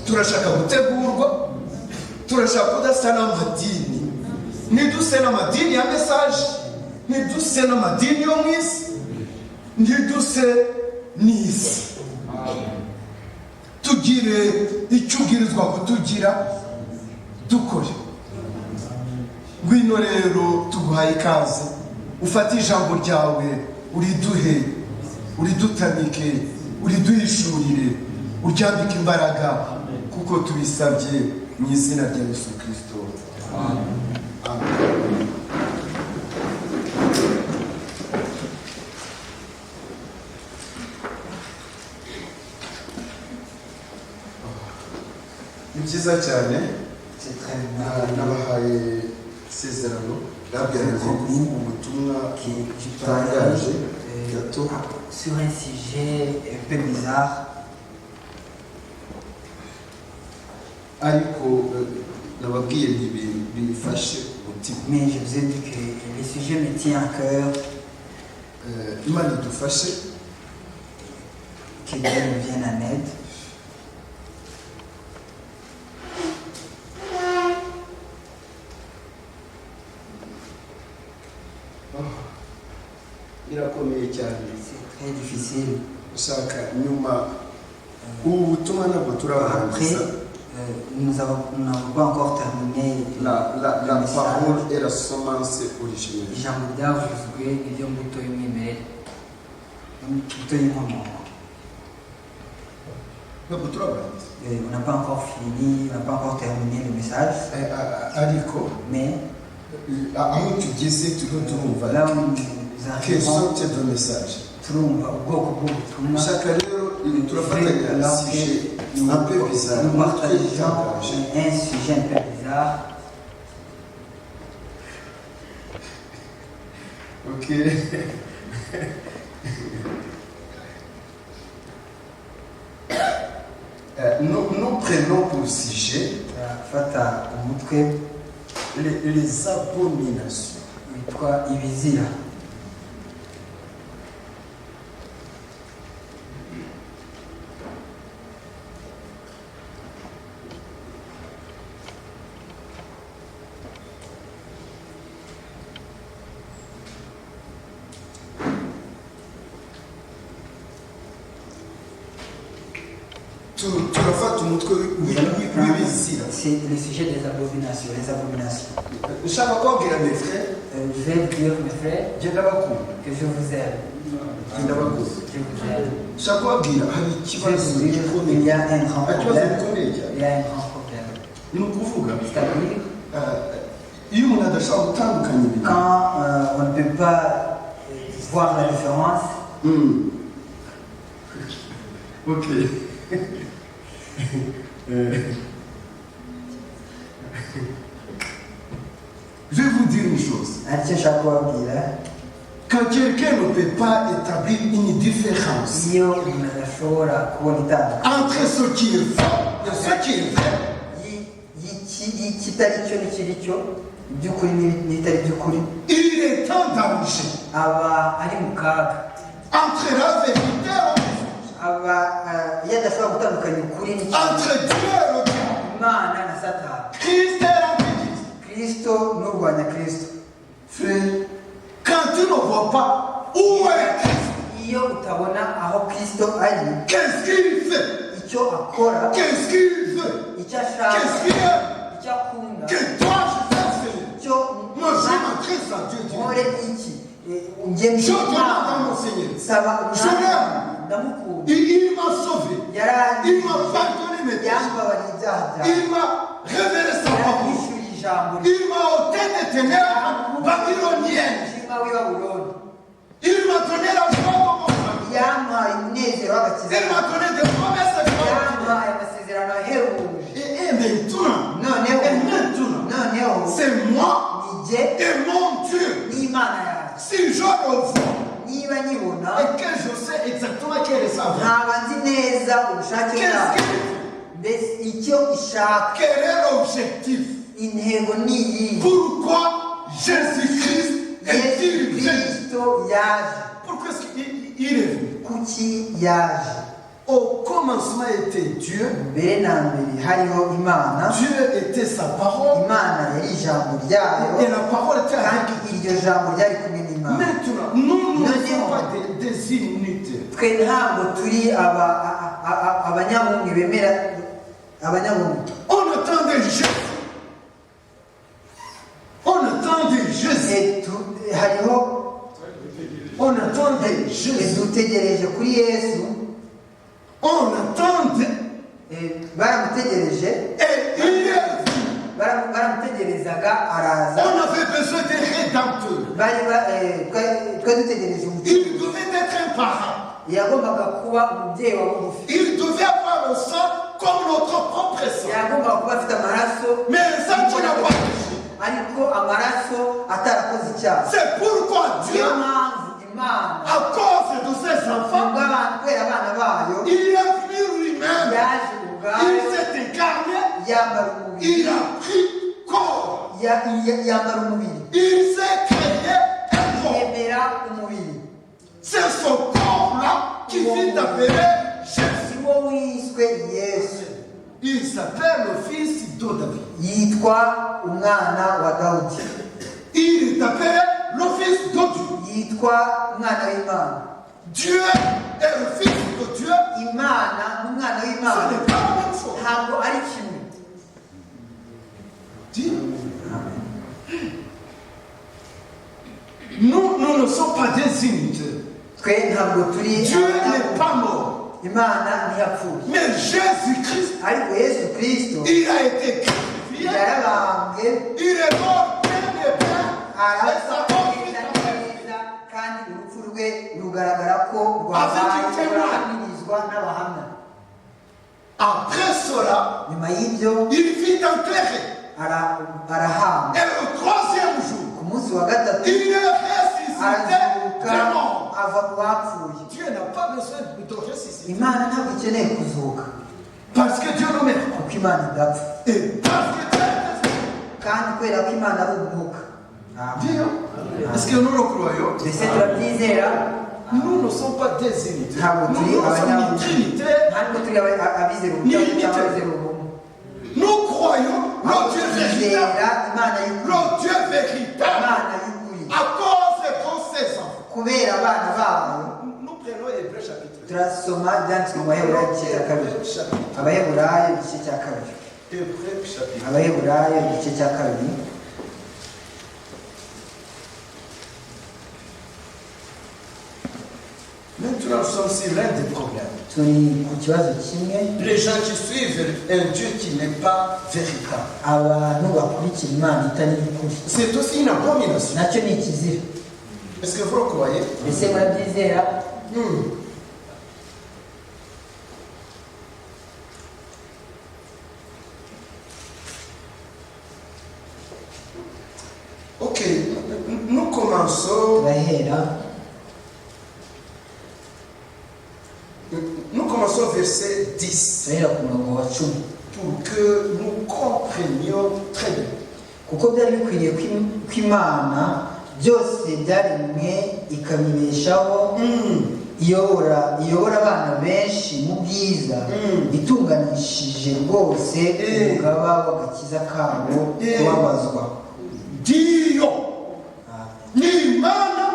turashaka gutegurwa, turashaka kudasa n'amadini. Ntiduse n'amadini ya mesaje, ntiduse n'amadini yo mu isi, ntiduse n'isi. Tugire icyo ubwirizwa kutugira, dukore. Ngwino rero tuguhaye ikaze, ufate ijambo ryawe uriduhe, uridutamike, uriduhishurire, uryambike imbaraga, kuko tubisabye mu izina rya Yesu Kristo. Amen. Ni byiza cyane nabahaye isezerano babwiranye ubutumwa butangaje gato sur un sujet un peu bizarre, ariko nababwiye bifashe umutima. mais je vous ai dit que le sujet me tient à cœur. Imana idufashe, que Dieu nous vienne en aide. birakomeye cyane, c'est très difficile. ushaka nyuma ubu butumwa ntabwo turabarangiza. Nous n'avons pas encore terminé la parole et la semence originelle. ijambo ryavuzwe iryo mbuto y'umwimerere, imbuto y'inkomoko. Ntabwo turabarangiza. On n'a pas encore fini, on n'a pas encore terminé le message. Ariko mais aho tugeze turiho turumva là où nous quels sont arrivons, tes messages. turumva ubwoko bw'ubutumwa. Ushaka rero turafatanya sujet un peu bizarre. Nous partageons un sujet un peu bizarre. Ok. Nous prenons pour sujet Fata umutwe les abominations. witwa ibizira. turafata umutwe w'ibizira. C'est le sujet des abominations, les abominations. Ushaka kubabwira mes frères, Je vais vous dire, mes frères, genda bakunda, que je vous aime. genda bakunda. Je vous aime. Ushaka kubabwira hari Je vais ikibazo vous dire qu'il y a un grand ikibazo problème. gikomeye cyane. Il y a un grand problème. Ni ukuvuga C'est-à-dire, iyo umuntu adashobora gutandukanya ibintu, quand on ne peut pas voir la différence, Ok. Je vais vous dire une chose. Quand quelqu'un ne peut pas établir une différence entre ce qui est faux et ce qui est vrai, il est en danger entre la vérité et entre Dieu et le diable, Christ et l'Antéchrist. Frère, quand tu ne vois pas où est Christ, qu'est-ce qu'il fait? Qu'est-ce qu'il veut? Qu'est-ce qu'il aime? Que toi je fais, Seigneur. Moi je m'adresse à Dieu. Je demande à mon Seigneur. Je l'aime. Il m'a sauvé. Il m'a pardonné mes péchés. Il m'a révélé sa parole. Il m'a ôté des ténèbres babyloniennes. Il m'a donné la joie de mon famille. Il m'a donné des promesses de et maintenant, c'est moi et mon Dieu. Si je le vois et que je sais exactement quel est sa voie, quel est l'objectif? Pourquoi Jésus-Christ est-il venu? Pourquoi est-ce qu'il est venu? Au commencement était Dieu. Dieu était sa parole. Et la parole était avec lui. Maintenant, nous ne sommes pas des inutiles. On attendait Jésus. On attendait Jésus. On attendait Jésus. On attendait. Et il est venu. On avait besoin d'un rédempteur. Il devait être un parent. Il devait avoir le sang comme notre propre sang. Mais ça, tu n'as pas touché. C'est pourquoi Dieu, à cause de ses enfants, il est venu lui-même. Il s'est incarné. Il a pris corps. Il s'est créé un corps. C'est ce corps-là qui vit d'appeler Jésus. Il s'appelle le fils de David. Il est appelé le fils de Dieu. Dieu est le fils de Dieu. Ce n'est pas la même chose. Dis. Nous ne sommes pas des inutiles. Dieu n'est pas mort. Mais Jésus-Christ, il a été crucifié. Il est mort bien et bien. Et sa mort après cela, il vit enterré. Et le troisième jour, il est ressuscité des morts. Dieu n'a pas besoin de ressusciter. Parce que Dieu nous met. Et parce que Dieu est Dieu. Est-ce que nous le croyons? Nous ne sommes pas des unités. Nous ne sommes ni trinitaires, ni unitaires. Nous croyons le Dieu véritable. Le Dieu véritable. À cause de ses enfants. Nous prenons Hébreux chapitre 2. Hébreux chapitre 2. Maintenant, nous sommes sur l'un des problèmes. Les gens qui suivent un Dieu qui n'est pas véritable. C'est aussi une abomination. Est-ce que vous le croyez? commençons. Nous commençons verset 10 pour que nous comprenions très bien. Kuko byari bikwiriye ko Imana byose byaremwe ikabibeshaho iyobora abana benshi mu bwiza itunganishije rwose umugaba w'agakiza kabo kubabazwa. Dio ni Imana,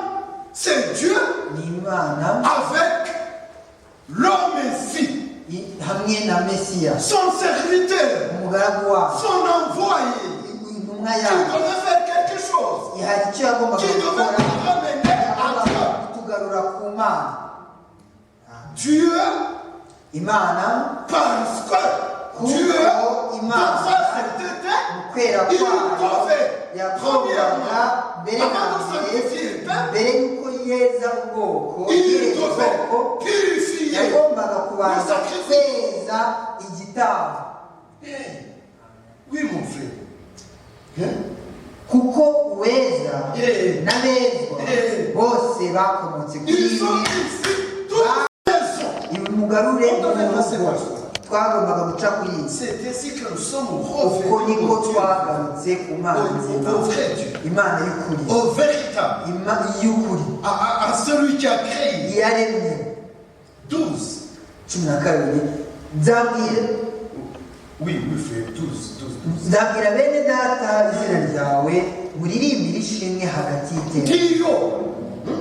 c'est Dieu avec l'homme ici, son serviteur, son envoyé, qui devait faire quelque chose, qui devait ramener à Dieu. Dieu, parce que Dieu, dans sa sainteté, il devait, premièrement, avant de sanctifier le peuple, il devait purifier le sacrifice. Oui, mon frère. Kuko uweza n'abezwa bose bakomotse kuri ibi mugarure twagombaga guca kuri uko niko twagarutse ku Imana y'ukuri, À celui qui a créé. yaremye 12. 12 Oui, frère, 12. nzabwira bene data izina ryawe muririmbire ishimwe hagati y'iteka.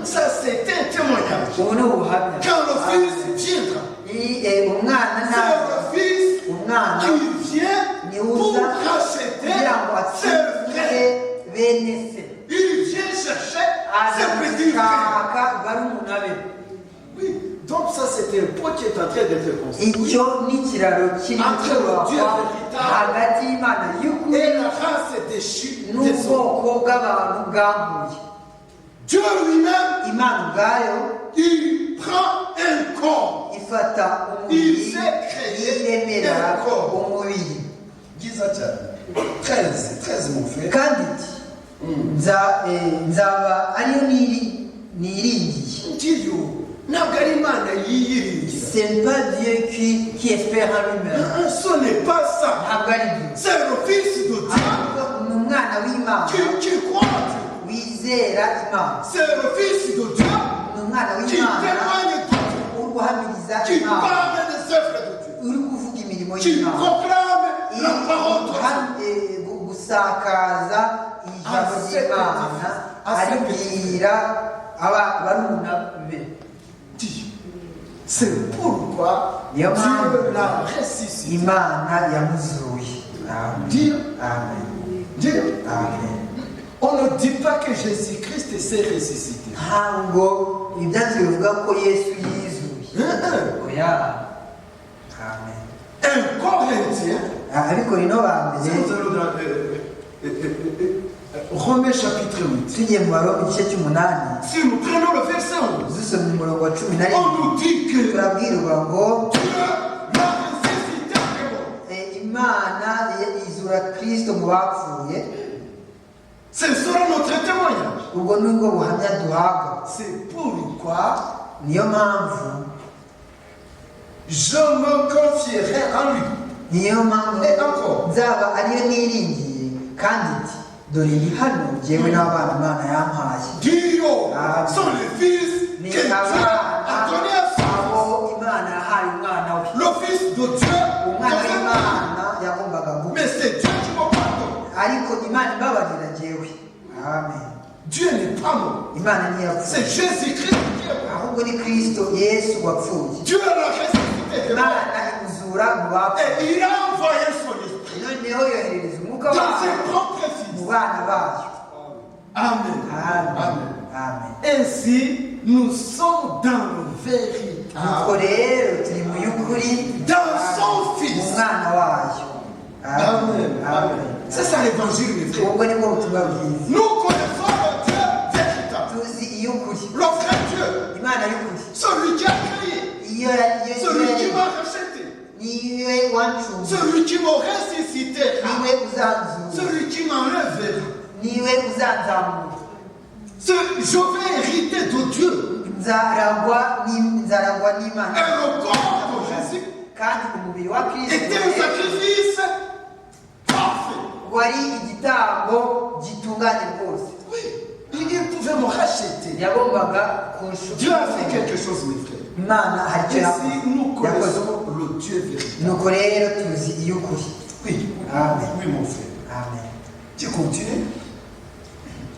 Ça c'est un témoignage. Ubu ni ubuhamya. Quand le fils viendra, umwana c'est le fils qui vient pour racheter ses frères. bene se. Il vient chercher ses petits frères. Oui, donc ça c'était un pont qui est en train d'être construit. Et la race déchue des hommes. Dieu lui-même, il prend un corps. Il s'est créé un corps. 13 mon frère. C'est pas Dieu qui espère en lui-même. Ce n'est pas ça. C'est le Fils de Dieu qui croit en Dieu. C'est le Fils de Dieu qui témoigne de Dieu, qui parle des œuvres de Dieu, qui proclame la parole de Dieu. C'est pourquoi Dieu l'a ressuscité. Dieu. On ne dit pas que Jésus-Christ s'est ressuscité. Un corps indien. Romains chapitre 8. Si nous prenons le verset 11, on nous dit que Dieu l'a ressuscité. Ce sera notre témoignage. C'est pourquoi je me confierai en lui. Et encore. Dieu, sont les fils que Dieu a donné à son fils. Le fils de Dieu, mais c'est Dieu qui me pardonne. Dieu n'est pas mort. C'est Jésus-Christ qui est mort. Dieu l'a ressuscité. Et il a envoyé son esprit dans ses propres fils. Amen. Ainsi, nous sommes dans le véritable. Dans son fils. Amen. C'est ça l'évangile, mes frères. Nous connaissons le Dieu véritable. Le vrai Dieu. Celui qui a créé. Celui qui m'a racheté. Celui qui m'a ressuscité. Celui qui m'enlève. Je vais hériter de Dieu. Et le corps de Jésus était un sacrifice parfait. Oui, il pouvait me racheter. Dieu a fait quelque chose, mes frères. Ici, nous connaissons le Dieu véritable. Oui, oui, mon frère. Amen. Tu continues.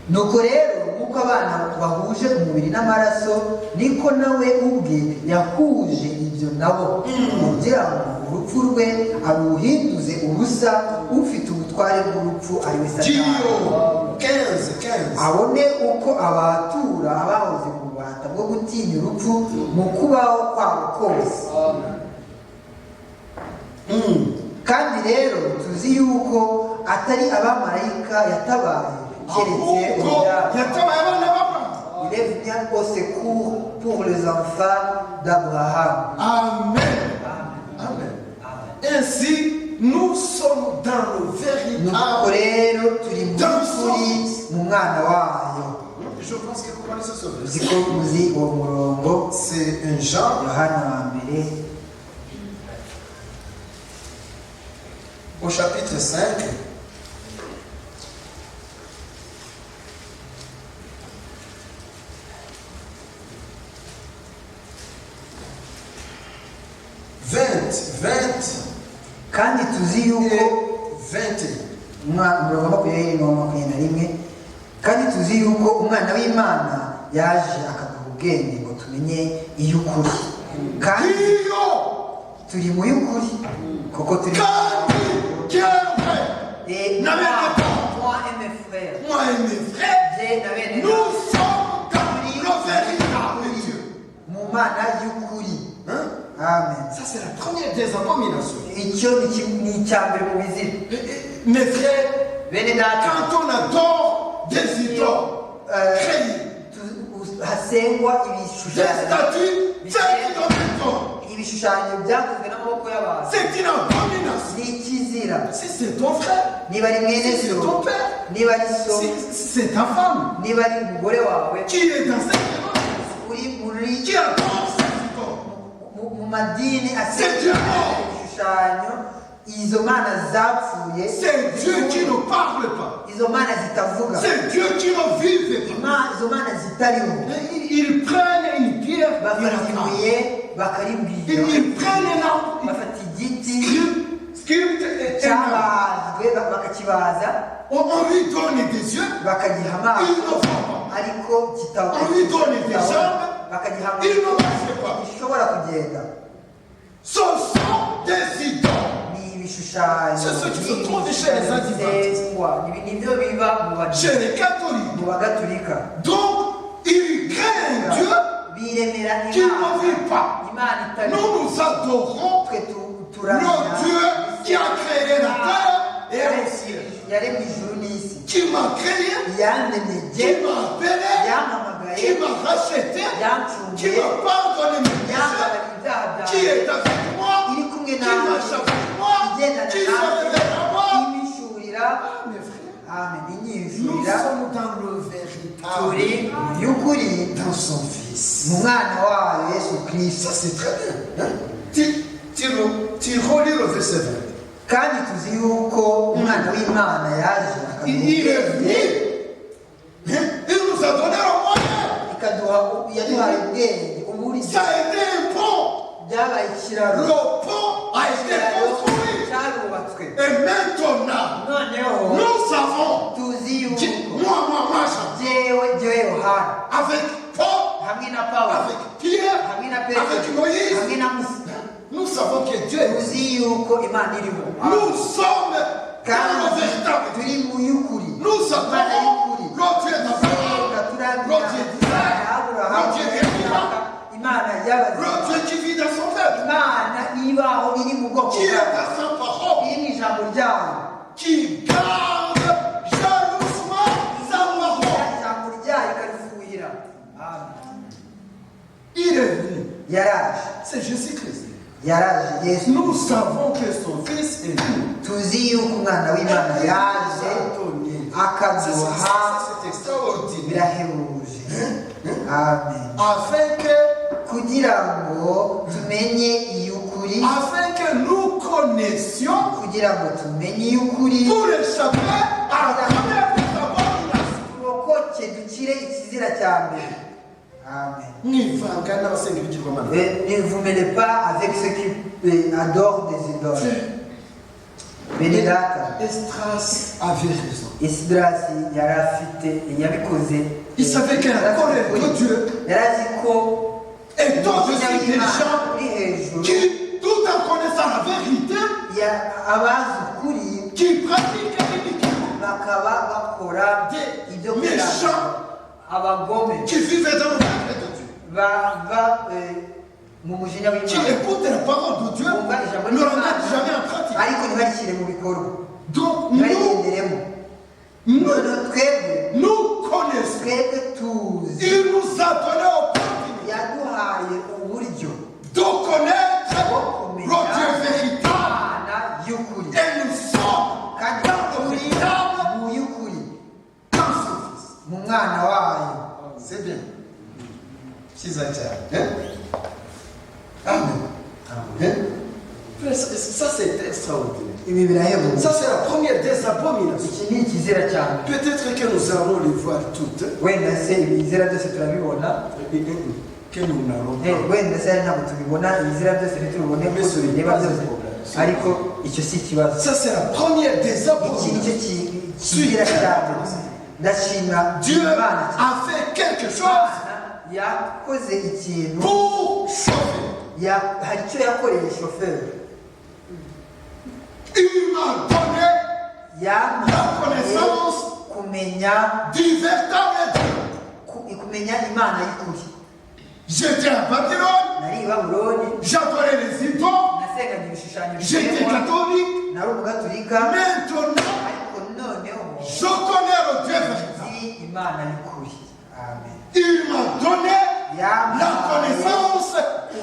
nuko rero nk'uko abana bahuje umubiri n'amaraso niko nawe ubwe yahuje ibyo nabo kugira ngo urupfu rwe aruhinduze ubusa ufite ubutware bw'urupfu ari we Satani abone uko abatura abahoze mu bubata bwo gutinya urupfu mu kubaho kwabo kose. Kandi rero tuzi yuko atari abamarayika yatabaye il est venu au secours pour les enfants d'Abraham. Amen. Amen. Ainsi, nous sommes dans le véritable. Je pense que vous connaissez ce verset. C'est un Jean. Au chapitre 5. kandi tuzi yuko kandi tuzi yuko umwana w'Imana yaje akaduha ubwenge ngo tumenye iy'ukuri kandi turi mu y'ukuri kuko turi moi et mes frères nous sommes dans le véritable Dieu mu Mana y'ukuri. Amen. Ça c'est la première des abominations. Mes frères, quand on adore des idoles créés, des statues faites de béton, c'est une abomination. Si c'est ton frère, si c'est ton père, si c'est ta femme qui est dans cette démarche, qui adore c'est Dieu c'est Dieu qui ne parle pas. C'est Dieu qui ne vive pas. Ils prennent une pierre, ils prennent un arbre, sculptent on lui donne des yeux, ils ne voient pas. On lui donne des jambes, ils ne marchent pas. Ce sont des idoles. C'est ce qui se trouve chez les adventistes, chez les catholiques. Donc, ils créent un Dieu qui ne vit pas. Nous nous adorons le Dieu qui a créé la terre et le ciel, qui m'a créé, qui m'a appelé, qui m'a racheté, qui m'a pardonné mes péchés, qui est avec moi, qui marche avec moi, qui se révèle à moi. Mes frères, nous sommes dans le véritable, dans son Fils. Ça c'est très bien. Tu relis le verset 20. Il est venu. Il nous a donné le moyen. Ça a été un pont. Le pont a été construit. Et maintenant, nous savons. Moi, avec Paul, avec Pierre, avec Moïse, nous savons que Dieu est. Nous sommes dans le véritable Dieu. Nous savons le Dieu d'Abraham, le Dieu d'Isaac, le Dieu d'Abraham, le Dieu qui vit dans son peuple, qui est dans sa parole, qui garde jalousement sa parole. Il est venu. C'est Jésus-Christ. Nous savons que son Fils est venu. C'est extraordinaire. Amen. Afin que, kugira ngo tumenye iy'ukuri, afin que nous connaissions kugira ngo tumenye iy'ukuri, pour échapper à la première des abominations. turokoke dukire ikizira cya mbere. Amen. Mwivanga n'abasenga ibigirwamana. Ne vous mêlez pas avec ceux qui adorent des idoles. Benedata. Esdras avait raison. Esdras yari afite yabikoze. Il savait que la colère de Dieu yari azi ko est au-dessus des gens qui, tout en connaissant la vérité, abazi ukuri, qui pratiquent l'iniquité, bakaba bakora ibyo méchants, abagome, qui vivaient dans le regret de Dieu, mu mujinya w'Imana, qui écoutent la parole de Dieu, ne la mettent jamais en pratique. ariko ntibashyire mu bikorwa. Donc nous connaissons. Il nous a donné l'opportunité yaduhaye uburyo de connaître le Dieu véritable. y'ukuri, Et nous sommes kandi dans le véritable mu y'ukuri, dans son Fils. mu mwana wayo. C'est bien. Hein? Amen. Hein? Ça c'est extraordinaire. Ibi birahebuje. Ça c'est la première des abominations. Iki ni ikizira cyane. Peut-être que nous allons les voir toutes. Wenda se ibizira byose turabibona, Que nous n'allons pas. wenda se ntabwo tubibona ibizira byose ntitubibone ko tubireba byose, ariko icyo si ikibazo. Ça c'est la première des Iki abominations. nicyo kizira cyane. Ndashima Dieu Imana a fait quelque chose Imana yakoze ikintu, pour sauver. hari icyo yakoreye shoferi. Il m'a donné la connaissance kumenya du véritable Dieu. kumenya Imana y'ukuri. J'étais à Babylone, Nari i Babuloni, j'adorais les idoles, nasengaga ibishushanyo j'étais by'Imana, catholique. nari umugaturika, Maintenant, ariko noneho je connais le Dieu véritable. nzi Imana y'ukuri. Amen. Il m'a donné la connaissance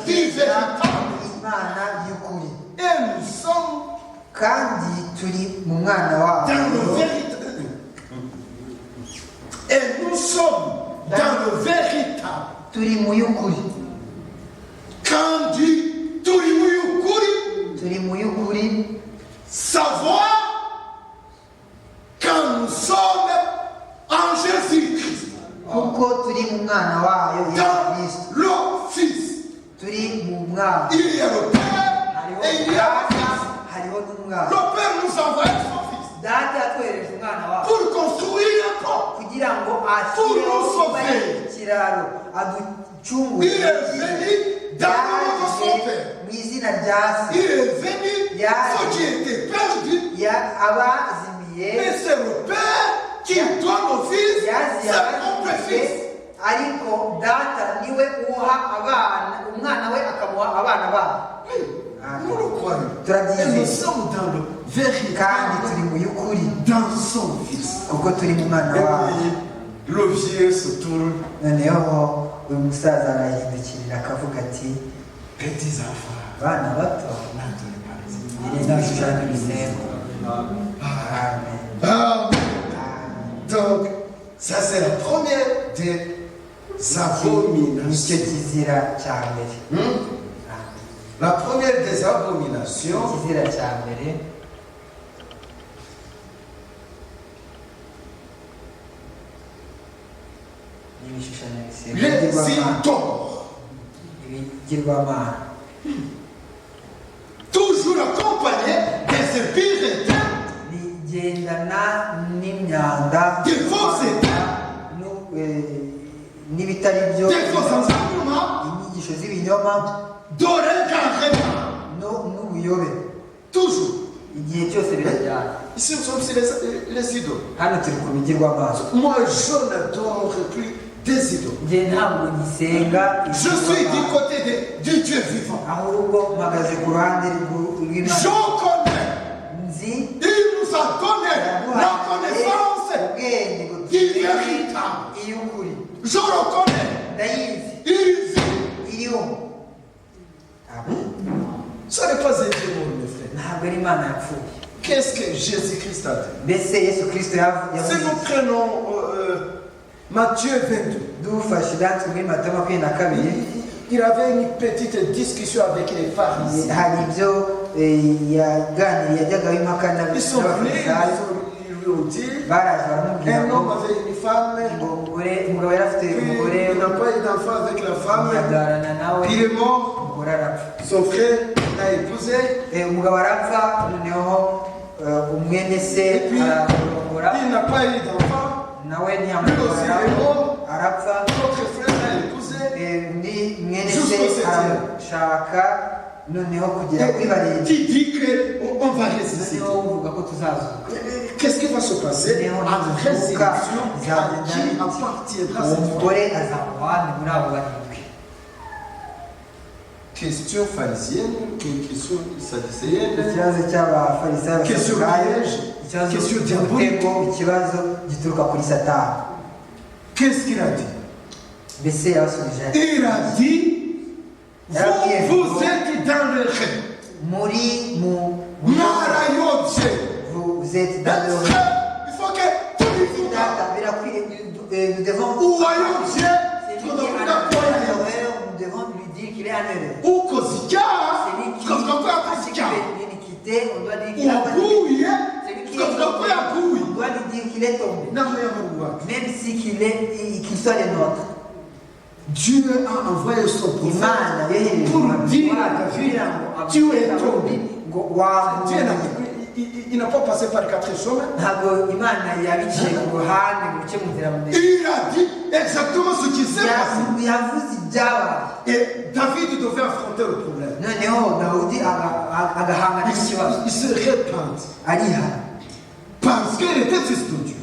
du véritable. Imana y'ukuri, Et nous sommes kandi turi mu mwana dans wayo. le véritable. Et nous sommes dans le véritable. Turi mu y'ukuri, Quand dit Turimuyukuri, turi mu y'ukuri, savoir quand nous sommes en Jésus-Christ, kuko turi mu mwana wayo Yesu dans Kristo. le Fils. Turi mu mwana, Il y a le Père et il y a le Fils. hariho n'umwana. Le Père nous envoie son Fils Data yatwohereje umwana wawe pour construire un pont. kugira ngo Pour nous ashyireho sauver. ikiraro, aducungure. Il est venu dans le nom de son Père. mu izina rya Il Se, est venu ceux qui étaient perdus. abazimiye, Mais c'est le Père qui donne au Fils yaziye ses propres abazimiye, Fils. ariko data niwe uha abana, umwana we akamuha abana babo. Nous le croyons. Et nous Turabyizeye sommes dans le kandi véritable, turi mu y'ukuri dans son Fils. kuko turi mu mwana Et wawe. puis, le vieux se tourne. Noneho uyu musaza arahindukirira akavuga ati, Petits enfants, bana bato, n'entendez pas les iri ni ibishushanyo bisenga. Amen. Amen. Amen. Donc, ça c'est la première des nicyo abominations. kizira cya mbere. La première des abominations, Ikizira cya mbere ni ibishushanyo bisenga, les idoles. ibigirwamana, Toujours accompagnés des épires bigendana n'imyanda, des faux n'ibitari byo, des faux enseignements, inyigisho z'ibinyoma d'oreille n'ubuyobe. toujours. Igihe cyose birajyana. Ici, nous sommes sur les idoles. Hano turi ku bigirwamana. Moi, je n'adore plus des idoles. Njye ntabwo ngisenga Je suis du côté du Dieu vivant. ahubwo mpagaze ku ruhande Je rw'Imana. connais. Nzi Il nous a donné la connaissance ubwenge ngo du tumenye véritable. iy'ukuri. Je reconnais. Ndayizi Il vit. iriho. Ce n'est pas un démon, mes frères. Ntabwo ari Imana yapfuye. Qu'est-ce que Jésus-Christ a dit? Mbese Yesu Kristo Si nous prenons Matthieu 22. Il avait une petite discussion avec les pharisiens. Ils sont venus, ils lui ont dit, un homme avait une femme, puis il n'a pas eu d'enfant avec la femme, il est mort, son frère l'a épousé, et puis il n'a pas eu d'enfant, lui aussi il est mort, l'autre frère l'a épousé, jusqu'au septième. Qui dit qu'on va ressusciter? Qu'est-ce qui va se passer à la résurrection? À qui appartiendra cette femme? Question pharisienne, question sadducéenne, question piège, question diabolique. Qu'est-ce qu'il a dit? Il a dit, vous êtes dans le rêve. Vous êtes dans le rêve. Il faut que tout le monde. Nous devons lui dire qu'il est un heureux. Ou Kosika. On doit dire qu'il a on doit lui dire qu'il est tombé. Même si qu'il soit le nôtre. Dieu a envoyé son prophète pour dire à David, tu es tombé. Il n'a pas passé par 4 chemins. Il a dit exactement ce qui s'est passé. Et David devait affronter le problème. Il se répand. Parce qu'il était fils de Dieu.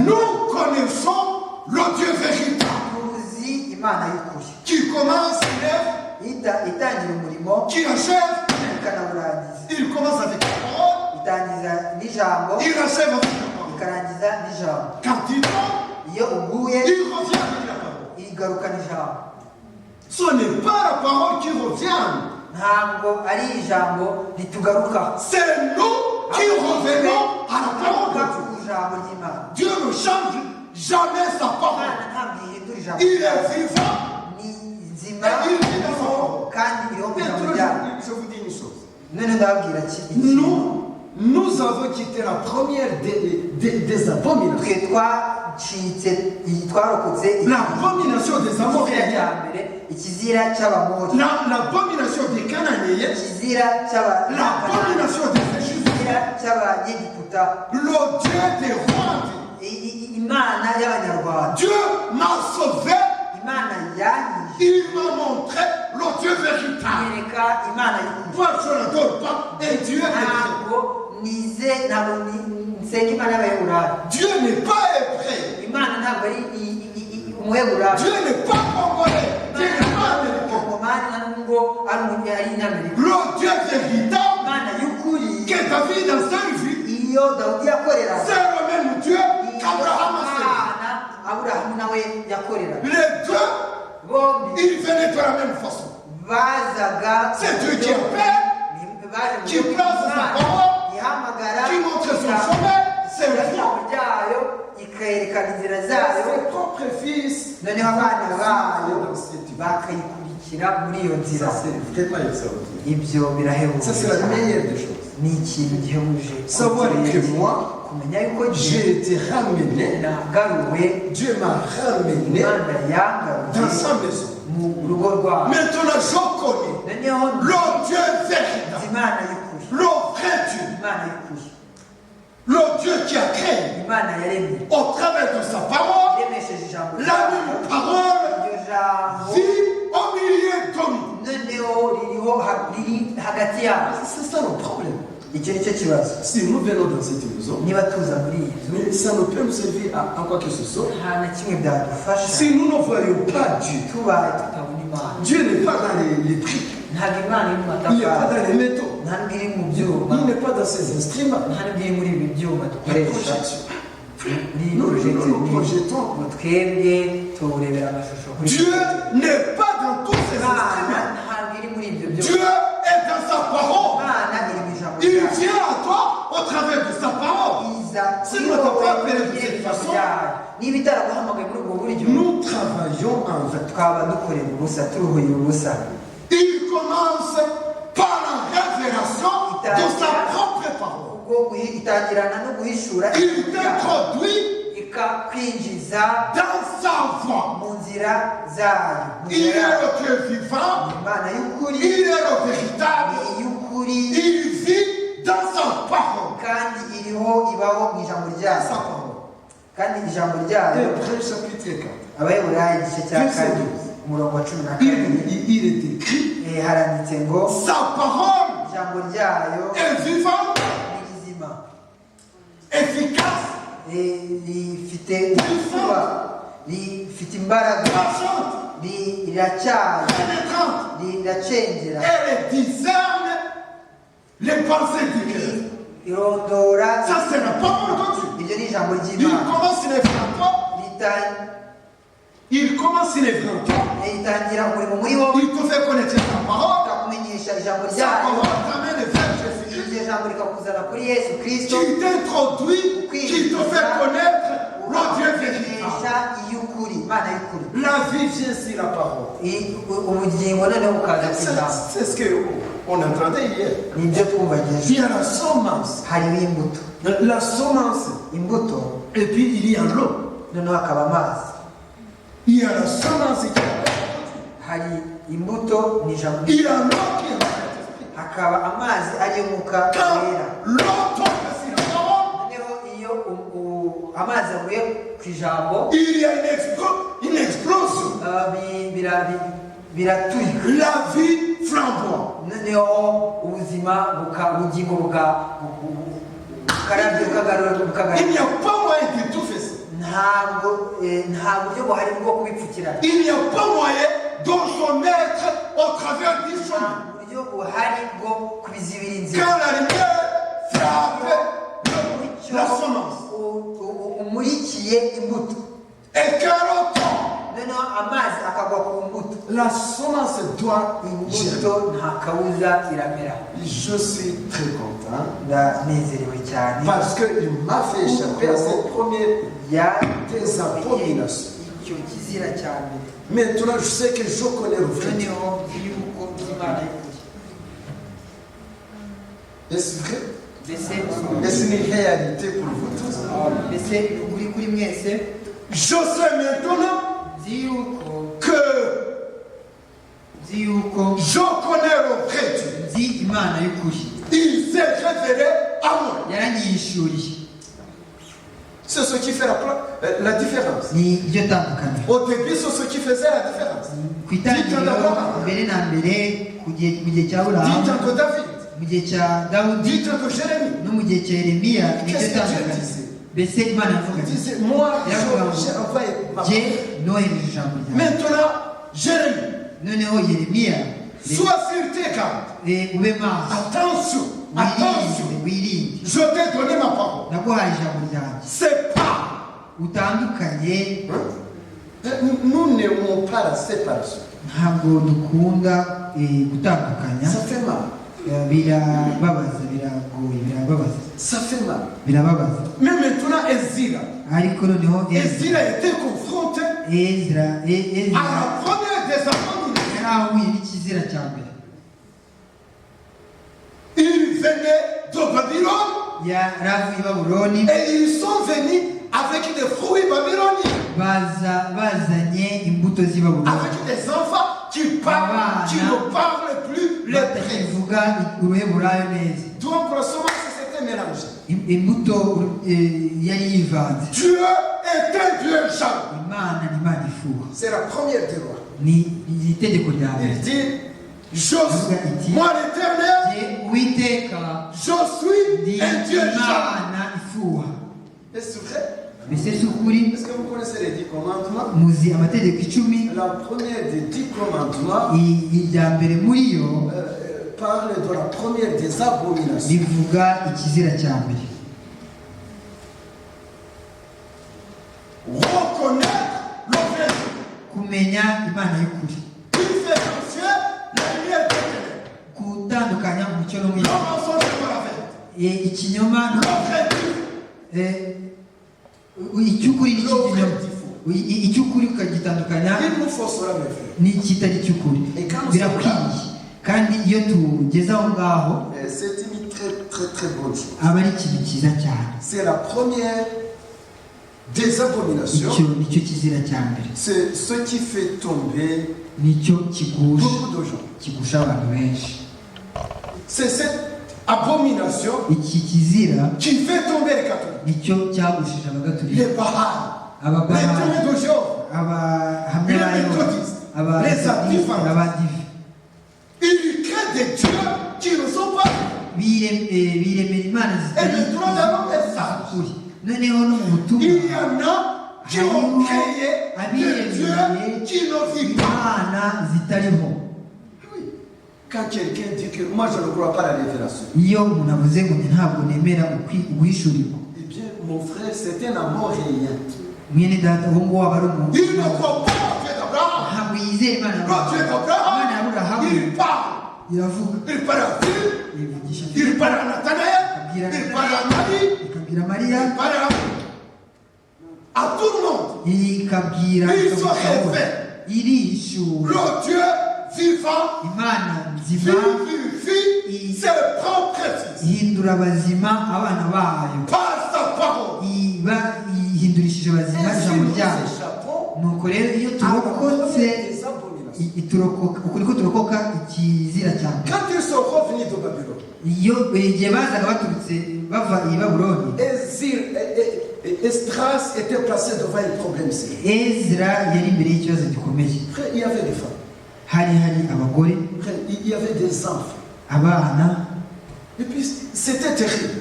Nous connaissons le Dieu véritable. Qui commence, qui achève. Il commence avec la parole. Il achève avec la parole. Quand il tombe, il revient avec la parole. Ce n'est pas la parole qui revient. C'est nous qui revenons à la parole de Dieu. Dieu ne change jamais sa parole. Il est vivant. Et il vit dans sa parole. Je vous dis une chose. Nous avons quitté la première des abominations. L'abomination des Amoréens. L'abomination des Cananéens. L'abomination des Égyptiens. Le Dieu des rois. Dieu m'a sauvé. Il m'a montré le Dieu véritable. Moi, je n'adore pas et Dieu est vrai. Dieu n'est pas hébreu. Dieu n'est pas congolais. Dieu n'est pas américain. Le Dieu véritable que David a servi, c'est le même Dieu qu'Abraham a servi. Les deux, ils venaient de la même façon. C'est Dieu qui appelle, qui place sa parole, qui montre son chemin, c'est le ses propres fils. Ça, c'est vraiment extraordinaire. Ça, c'est la meilleure des choses. Savoir que moi, j'ai été ramené, Dieu m'a ramené dans sa maison. Maintenant, je connais le Dieu véritable, le vrai Dieu, le Dieu qui a créé au travers de sa parole, la même parole vit au milieu d'hommes. C'est ça le problème. Si nous venons dans cette maison, mais ça ne peut nous servir à quoi que ce soit. Si nous ne voyons pas Dieu, Dieu n'est pas dans les prix. Il n'est pas dans les métaux. Il n'est pas dans ces instruments. La projection. Nous projetons. Dieu n'est pas dans tous ces instruments. Dieu est dans sa parole. Il vient à toi au travers de sa parole. Si nous n'avons pas pas appelés de cette façon, nous travaillons en vain. Il commence par la révélation de sa propre parole. Il t'introduit dans sa voix. Il est le Dieu vivant, il est le véritable, il vit dans sa parole. Hébreux chapitre 4. Il est écrit, sa parole est vivante, efficace, elle discerne les pensées du cœur. Ça, c'est la parole de Dieu. Il commence une il commence une il te fait connaître sa parole. Sa parole t'amène vers Jésus-Christ, qui t'introduit, qui te fait connaître le Dieu véritable. La vie vient sur la parole. C'est ce qu'on entendait hier. Il y a la semence. La semence. Et puis il y a l'eau. Il y a la semence qui est il y a l'eau qui est quand l'eau tombe sur la parole, il y a une explosion. La vie flamboie. Il n'y a pas moyen de tout faire ça. Il n'y a pas moyen de se mettre au travers du chemin. Quand la lumière frappe la semence et quand l'eau tombe, la semence doit je suis très content parce qu'il m'a fait échapper à cette première des abominations. Maintenant, je sais que je connais le vrai. Est-ce vrai? Est-ce une réalité pour vous tous? Je sais maintenant que je connais le vrai Dieu. Il s'est révélé à moi. C'est ce qui fait la différence. Au début, c'est ce qui faisait la différence. Dites en David. Dites en Jérémie. Qu'est-ce que Dieu disait? Il disait, moi, j'ai envoyé ma parole. Maintenant, Jérémie. Sois sur tes gardes. Attention. Je t'ai donné ma parole. C'est pas. Nous n'aimons pas la séparation. Ça fait mal. Ça fait mal. Mais maintenant, Ezra était confronté à la première des abominations. Ils venaient de Babylone et ils sont venus avec des fruits babyloniens. Avec des enfants qui ne parlent plus l'hébreu. Donc la semence s'était mélangée. Dieu est un Dieu jaloux. C'est la première des lois. Il dit, moi l'Éternel, je suis un Dieu jaloux. Est-ce vrai? Est-ce que vous connaissez les 10 commandements? La première des 10 commandements parle de la première des abominations. Reconnaître le vrai Dieu. Différencier la lumière des ténèbres. Le mensonge de la vérité. Le vrai Dieu. icy'ukuri icy'ukuri ukagitandukanya n'ikitari cy'ukuri birakwiye kandi iyo tugeze aho ngaho aba ari ikintu cyiza cyane. C'est la première des abominations. Nicyo kizira cya mbere. C'est ce qui fait tomber beaucoup de gens. Kigusha abantu benshi. C'est cette abomination iki kizira qui fait tomber les catholiques. Nicyo cyagushije abagatolika. Les Baha'is, les témoins de Jéhovah, les méthodistes, les adventistes. Ils créent des dieux qui ne sont pas. biremera imana zitari noneho no mu butumwa qui ont créé des dieux qui ne vivent pas. Imana zitariho. Quand quelqu'un dit que moi je ne crois pas à la révélation, iyo umuntu avuze ngo ntabwo nemera uguhishurirwa, eh bien mon frère c'est un amour réel. mwene data uwo nguwo aba ari umuntu Il ne croit pas au Dieu d'Abraham. ntabwo yizera imana Dieu d'Abraham, ya Aburahamu. il parle. Iravuga. Il parle à Philippe, il parle à Nathanaël, il parle à Marie, ikabwira Mariya, il parle à tout le monde. ikabwira Il se révèle. irishura Le Dieu vivant imana nzima vivifie ses propres fils ihindura abazima abana bayo par sa parole. ihindurishije abazima ijambo ryayo. Nuko rero iyo turokotse ukuri ko turokoka ikizira cyane. Quand ils sont revenus de Babylone, iyo igihe bazaga baturutse bava i Babuloni, Esdras était placé devant un problème sérieux. Ezra yari imbere y'ikibazo gikomeye. Frère, il y avait des femmes. hari abagore, Frère, il y avait des enfants. abana, Et puis c'était terrible.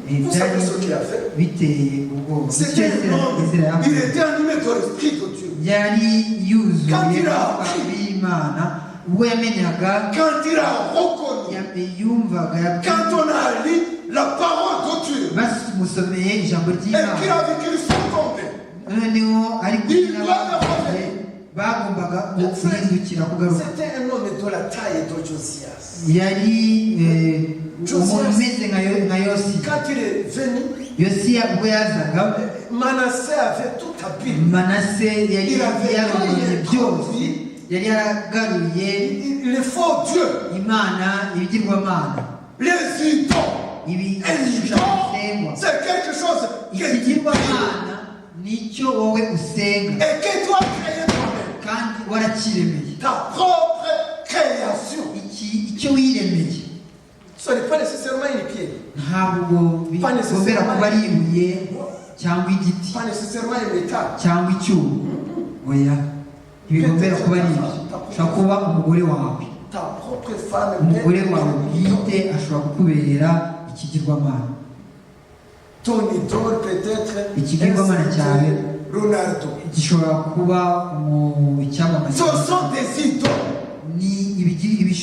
et Vous savez ce qu'il a fait? biteye ubwoba. C'était un homme. Il était animé de l'esprit de Dieu. yari yuzuye Quand il a b'Imana ubwo yamenyaga, Quand il a reconnu, yumvaga quand on a lu la parole de Dieu, bamusomeye ijambo et qu'il ry'Imana, a vu qu'ils sont tombés, noneho ari Il kumwe doit n'abandi bagombaga guhindukira kugaruka. c'était un homme de la taille de Josias. yari umuntu umeze nka Yosi. Quand il est venu, Yosiya ubwo yazaga, Manasseh avait tout habillé. Manase yari yarongoye byose, yari yaragaruye Les faux dieux, Imana, ibigirwamana, les idoles. ibishushanyo. C'est quelque chose que tu Ikigirwamana nicyo wowe usenga et que tu as créé toi-même. kandi warakiremeye, Ta propre création. icyo wiremeye. Ce n'est pas nécessairement une pierre, Ntabwo bigombera kuba ari ibuye cyangwa igiti pas nécessairement un métal. cyangwa icyuma. Oya, ntibigombera kuba ari ibyo. Ushobora kuba umugore wawe, Ta propre femme. umugore wawe bwite ashobora kukubera ikigirwamana. Ton idole peut-être Ikigirwamana cyawe Ronaldo. gishobora kuba icyamamare. Ce sont des idoles. Ni Il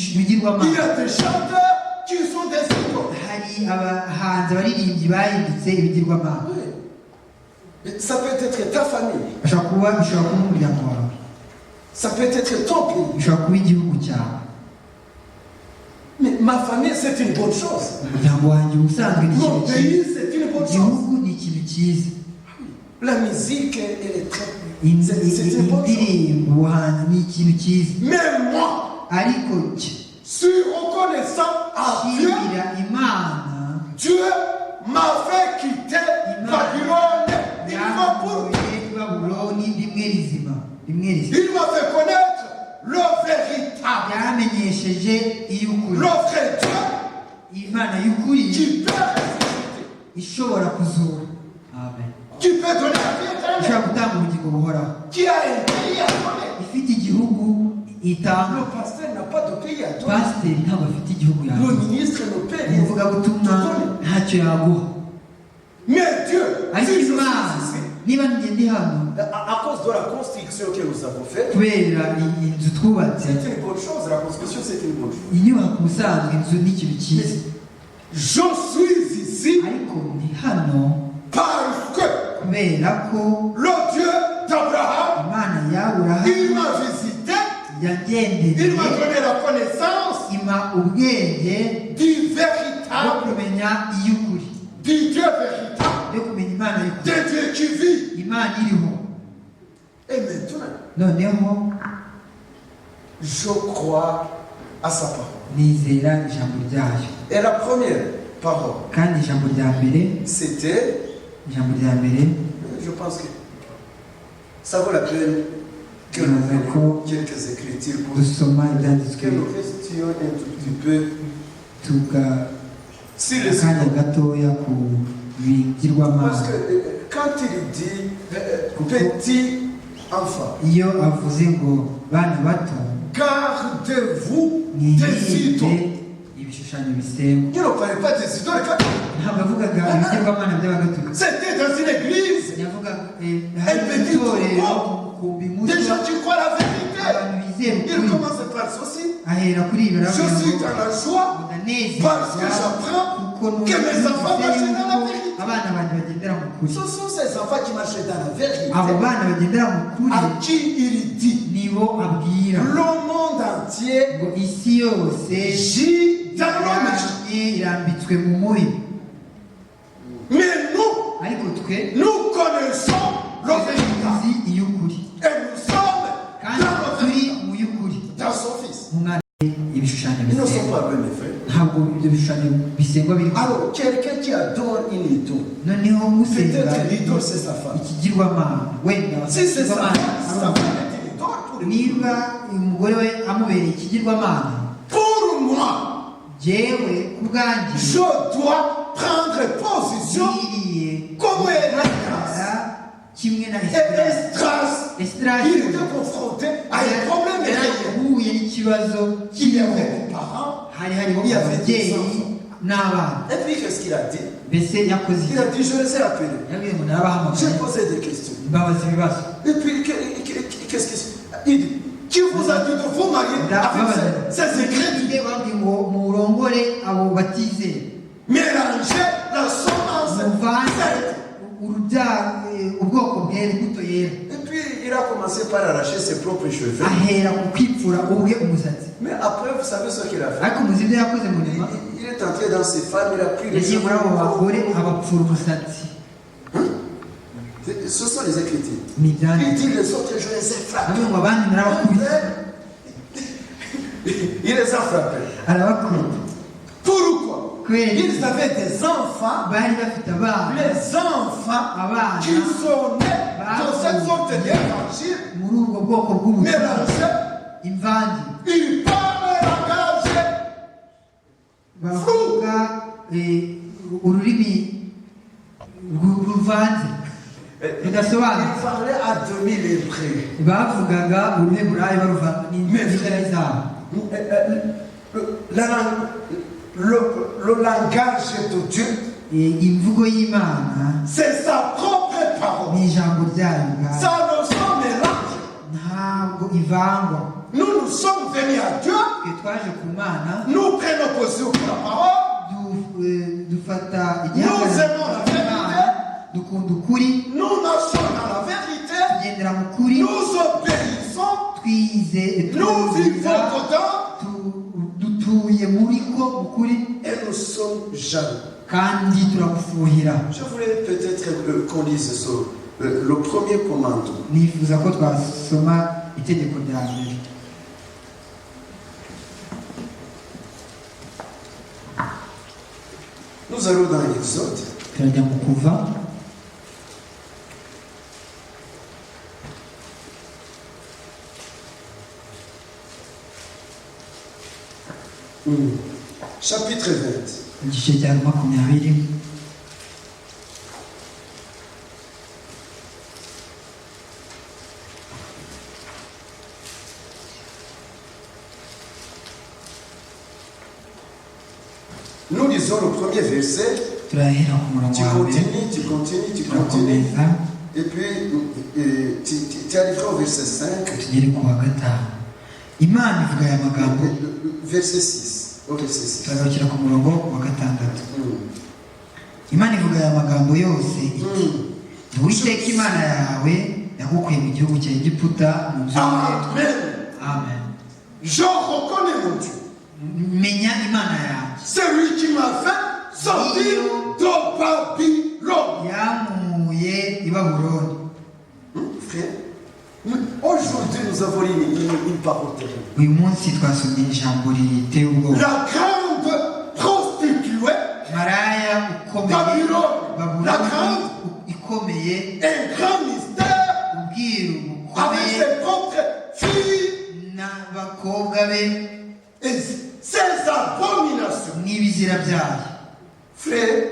ibigirwamana. y a des chanteurs qui sont des idoles. Hari abahanzi abaririmbyi bahindutse ibigirwamana. Oui. Ça peut être ta famille. bishobora kuba umuryango wawe, Ça peut être ton pays. bishobora kuba igihugu cyawe. Mais ma famille, c'est une bonne chose. Umuryango wanjye ubusanzwe ni Mon ikintu pays, cyiza, c'est une bonne chose. igihugu ni ikintu cyiza. La musique, elle est très... C'est une bonne chose. indirimbo, ubuhanzi ni ikintu cyiza. Mais moi, ariko suis reconnaissant à Dieu. shimira Imana, Dieu m'a fait quitter Babylone. Il m'a pour... yankuye i Babuloni rimwe rizima. Il m'a fait connaître le véritable. yamenyesheje iy'ukuri, Le vrai Dieu Imana y'ukuri qui peut ressusciter, ishobora kuzura. Amen. qui peut donner la vie éternelle, ishobora gutanga ubugingo buhoraho, qui a un pays à donner. ifite igihugu itanga. Le pasteur n'a pas de pays à donner. Pasiteri ntabwo afite igihugu Le yawe, ministre ne peut rien umuvugabutumwa te donner. ntacyo yaguha. Mais Dieu, ariko si je suis Imana, ici, niba ndi hano à cause de la construction que nous avons faite, kubera inzu twubatse, c'est une bonne chose. La construction, c'est une bonne chose. inyubako ubusanzwe inzu ni ikintu cyiza, Je suis ici ariko ni hano parce que kubera ko le Dieu d'Abraham, Imana y'Aburahamu il m'a visité, il yagendereye, m'a donné la connaissance ima ubwenge du bwo véritable, kumenya iy'ukuri, du Dieu véritable, byo kumenya Imana y'ukuri, de Dieu qui vit. imana iriho. Et maintenant, noneho je crois à sa parole. nizera ijambo ryayo. Et la première parole, kandi ijambo rya mbere, c'était, ijambo rya mbere, je pense que ça vaut la peine que nous venions quelques écritures pour dusoma que ibyanditswe nous restions un tout petit peu sur les akanya gatoya ku bigirwamana. Parce que quand il dit petit enfant, iyo avuze ngo bana bato, gardez-vous des idoles. ibishushanyo bisenga. Il ne parlait pas des idoles. ntabwo avugaga ibigirwamana by'abagatuka. C'était dans une église. yavugaga Elle petit itorero ku bimuto, des gens qui croient la vérité. abantu bizera Il ukuri. commence par ceci. ahera kuri ibi Je suis dans la joie parce que j'apprends que mes enfants marchent dans la vérité. abana banjye bagendera mu kuri. Ce sont ces enfants qui marchent dans la vérité. abo bana bagendera mu kuri À qui il dit, nibo abwira le monde entier ngo isi yose gît dans le méchant. irambitswe mu mubi. Mais nous, ariko twe nous connaissons le véritable. tuzi iy'ukuri Et nous sommes kandi dans le turi véritable. mu y'ukuri. Dans son fils. mu mwana ibishushanyo Ils ne sont bisenga. pas bien mes frères. ntabwo ibyo bishushanyo bisengwa biri. Alors, quelqu'un qui adore une idole, noneho usenga peut-être l'idole c'est sa femme. ikigirwamana wenda Si c'est sa ikigirwamana femme, sa femme est une idole pour lui. niba umugore we amubereye ikigirwamana, Pour moi, jewe ku bwanjye je dois prendre position nkwiriye comme guhagarara kimwe na Esdras. Esdras Il était confronté à un problème réel. yarahuye n'ikibazo Il y kiriho. avait des parents. hari hariho Il y avait des ababyeyi enfants. n'abana. Et puis qu'est-ce qu'il a dit? mbese yakoze Il a dit, je les ai appelés. yabwiye ngo J'ai narabahamagaye posé des questions. mbabaza ibibazo. Et puis, qu'est-ce qu'il dit? Qui vous a dit de vous marier avec ces ingrédients? Inde babwiye ngo murongore abo batizeye, Mélanger la semence. muvange urubyaro, ubwoko bwera, imbuto yera. Et puis, il a commencé par arracher ses propres cheveux. ahera ku kwipfura ubwe umusatsi. Mais après, vous savez ce qu'il a fait? ariko muzi ibyo yakoze mu nyuma, Il est entré dans ses femmes, il a pris les yagiye muri abo bagore cheveux. abapfura umusatsi. Ce sont les Écritures. ni Il ibyanditswe. dit les autres, je les ai frappés. avuga ngo abandi narabakubise, Il les a frappés. arabakubita. Pourquoi? kubera Ils avaient des enfants, bari bafite abana, les enfants abana qui sont nés dans cette sorte d'évangile muri ubwo bwoko bw'ubutumwa, mélangé. imvange. Ils parlent un langage bavuga ururimi ruvanze rudasobanutse. Ils parlaient à demi l'hébreu. bavugaga uruheburayo baruvanga n'indimi zabo. Le langage de Dieu, imvugo y'Imana c'est sa propre parole. ni ijambo ryayo ubwaryo, Ça ne se mélange. ntabwo ivangwa. Nous sommes venus à Dieu, twe twaje ku Mana, nous prenons position pour la parole, dufata nous aimons la vérité, dukunda ukuri, nous marchons dans la vérité, tugendera mu kuri, nous obéissons, twize nous vivons dedans dutuye muri ko mu kuri, et nous sommes jaloux. kandi turagufuhira. Je voulais peut-être qu'on lise le premier commandement. nifuza ko twasoma itegeko rya mbere. Nous allons dans l'Exode. turajya mu Kuva, Chapitre 20. igice cya 20. Nous lisons le premier verset. turahera ku murongo Tu wa mbere, continues. turakomeza Et puis, tu arriveras au verset 5. tugere ku wa gatanu. Imana ivuga aya magambo, Verset 6. Au verset 6. turagarukira ku murongo wa gatandatu. Imana ivuga aya magambo yose iti, Uwiteka Imana yawe yagukuye mu gihugu cya Egiputa mu by'umwe. Amen. Amen. Je reconnais mon Dieu. menya Imana yanjye, C'est lui qui m'a fait sortir de Babylone. yamuye i Babuloni. frères, aujourd'hui nous avons une parole terrible. La grande prostituée, Babylone, la grande, un grand mystère, avec ses propres filles et ses abominations. Frère,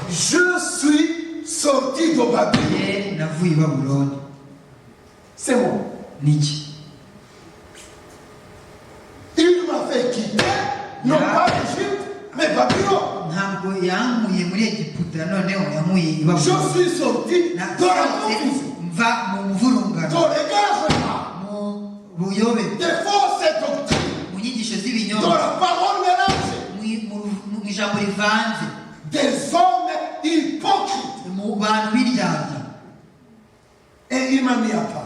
je suis sorti de Babylone. C'est moi. Il m'a fait quitter, non pas l'Égypte, mais Babylone. Je suis sorti de la confusion, de l'égard, des fausses doctrines, de la parole mélangée, des hommes hypocrites. Et il m'a mis à part.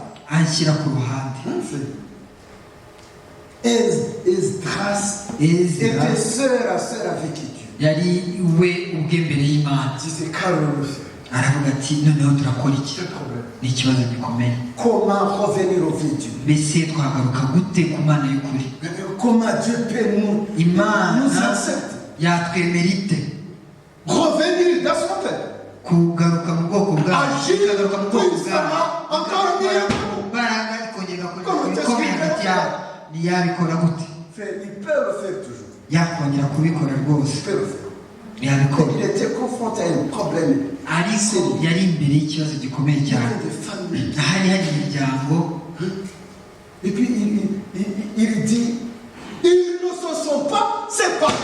Esdras était sœur à sœur avec Dieu. C'est Carole. Comment revenir au vrai Dieu? Comment Dieu peut nous accepter? Revenir dans son peuple. Agir puissamment encore mieux. Frère, il peut le faire toujours. Il peut le faire. Il était confronté à un problème. Il y a des familles. Et puis il dit, ils ne se sont pas séparés.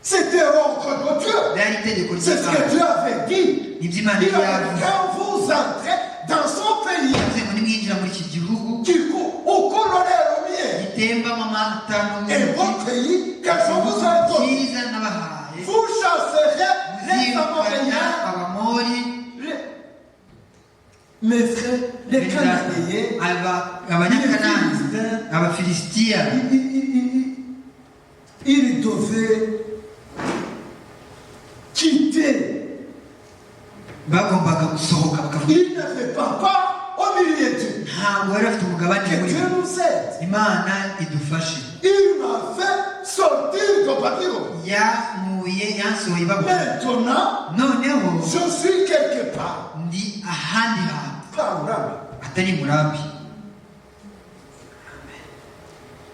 C'était l'ordre de Dieu. C'est ce que Dieu avait dit. Il avait dit, quand vous entrez dans son pays, au colonel au miel, et votre pays, quand je vous ai donné, vous chasserez les Amoréens, mes frères, les Cananéens, ils devaient quitter. Il ne fait pas part au milieu d'eux. Que Dieu nous aide. Il m'a fait sortir de Babylone. Maintenant, je suis quelque part. Pas Murambi.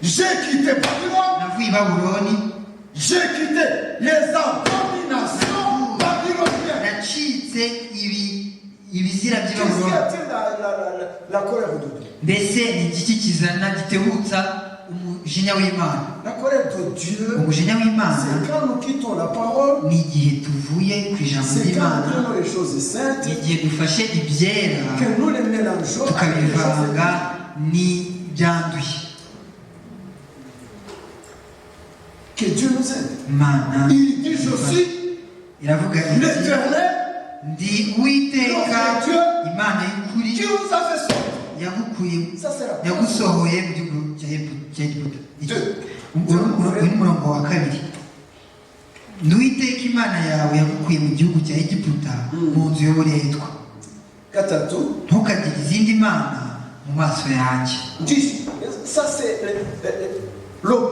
J'ai quitté Babylone. J'ai quitté les abominations babyloniennes. Qu'est-ce qui attire la colère de Dieu? La colère de Dieu, c'est quand nous quittons la parole, c'est quand nous prenons les choses saintes, que nous les mélangeons avec les choses. Que Dieu nous aide. Il dit, je suis l'Éternel, notre Dieu, qui vous a fait sortir. Ça c'est la ça c'est le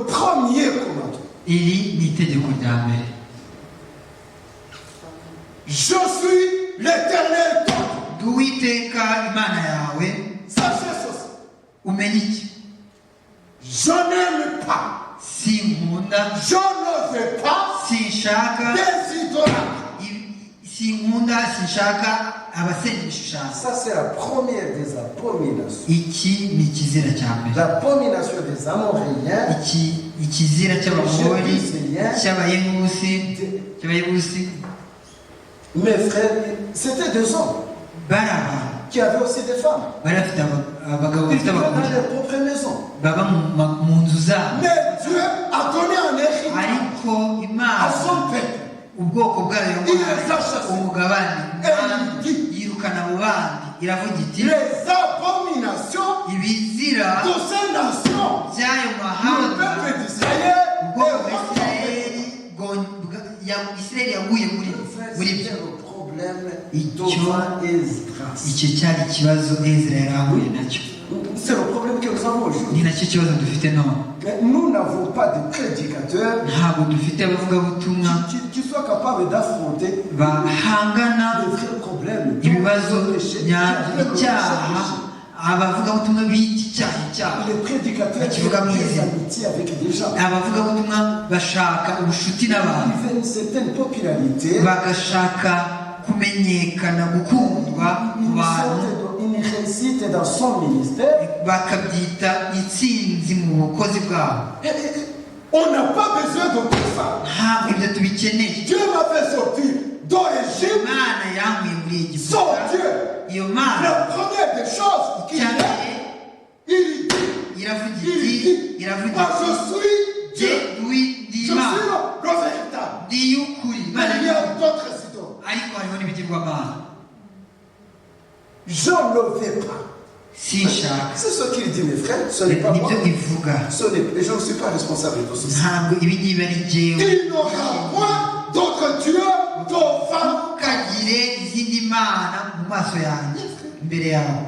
premier commandement. Je suis l'Éternel toi. Sachez ceci. Je n'aime pas. Je ne veux pas des idolâtres. Ça c'est la première des abominations. L'abomination des Amoréens. Mes frères, c'était des hommes qui avaient aussi des femmes. Ils vivaient dans leur propre maison. Mais Dieu a donné un héritage à son peuple. Il les a chassés. Et il dit, les abominations de ces nations, le peuple d'Israël, muri byo icyo cyari ikibazo Ezra yarahuye nacyo. C'est le problème que nous avons aujourd'hui. Ni nacyo kibazo dufite none. Nous n'avons pas de prédicateurs ntabwo dufite abavugabutumwa qui soient capables d'affronter bahangana les vrais problèmes, ibibazo by'icyaha, abavugabutumwa b'iki cyaha. les prédicateurs qui ont des amitiés avec des gens. Abavugabutumwa bashaka ubushuti n'abantu, Ils veulent une certaine popularité, bagashaka kumenyekana, gukundwa mu bantu, une réussite dans son ministère. bakabyita intsinzi mu bukozi bwabo. On n'a pas besoin de tout ça. ntabwo ibyo tubikeneye. Dieu m'a fait sortir d'Égypte. Imana yankuye muri Egiputa. Son Dieu. Iyo Mana La première des choses qu'il cyane iravuga iravuga je suis Dieu. ndi Je suis Imana, le véritable. ndi y'ukuri. Mais il y a d'autres idoles. ariko hariho n'ibigirwamana. Je ne le fais pas. Sinshaka. C'est ce qu'il dit, mes frères. Ce n'est pas moi. nibyo ivuga. Je ne suis pas responsable de tout ça. ntabwo ibi ngibi ari jyewe. Il n'aura point d'autres dieux devant. ntukagire izindi mana mu maso yanjye, imbere yawe.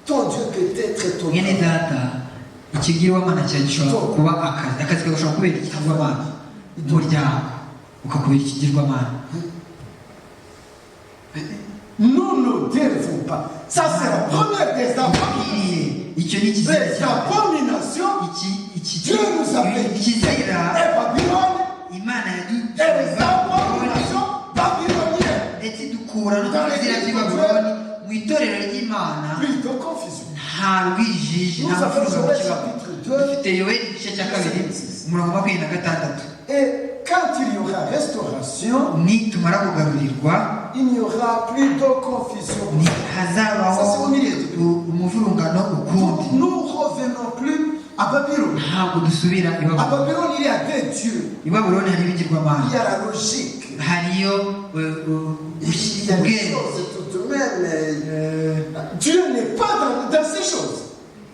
Ton Dieu peut être ton mwene data, ikigirwamana cyawe gishobora kuba akazi kawe gashobora kubera ikigirwamana. umuryango ukakubera ikigirwamana. Nous ne devons pas. Ça, c'est la première des abominations. icyo ni ikizira Les cyawe. abominations. Dieu nous a fait ikizira et Babylone Imana et les abominations babyloniennes. ndetse dukura no kuzira cy'i Babuloni mu itorero ry'Imana. Plus de confusion. nta rwijiji, nta mfuruka mu kibazo. dufite Yoweli igice cya 2 umurongo wa 26. Et quand il y aura restauration, nitumara kugarurirwa il n'y aura plus de confusion. hazabaho umuvurungano ukundi. Nous revenons plus à Babylone. ntabwo dusubira i À Babuloni. Babylone, il y a des dieux. I Babuloni hari Il ibigirwamana, y a la logique. hariyo Il y a des ubwenge. choses tout de même. Dieu n'est pas dans ces choses.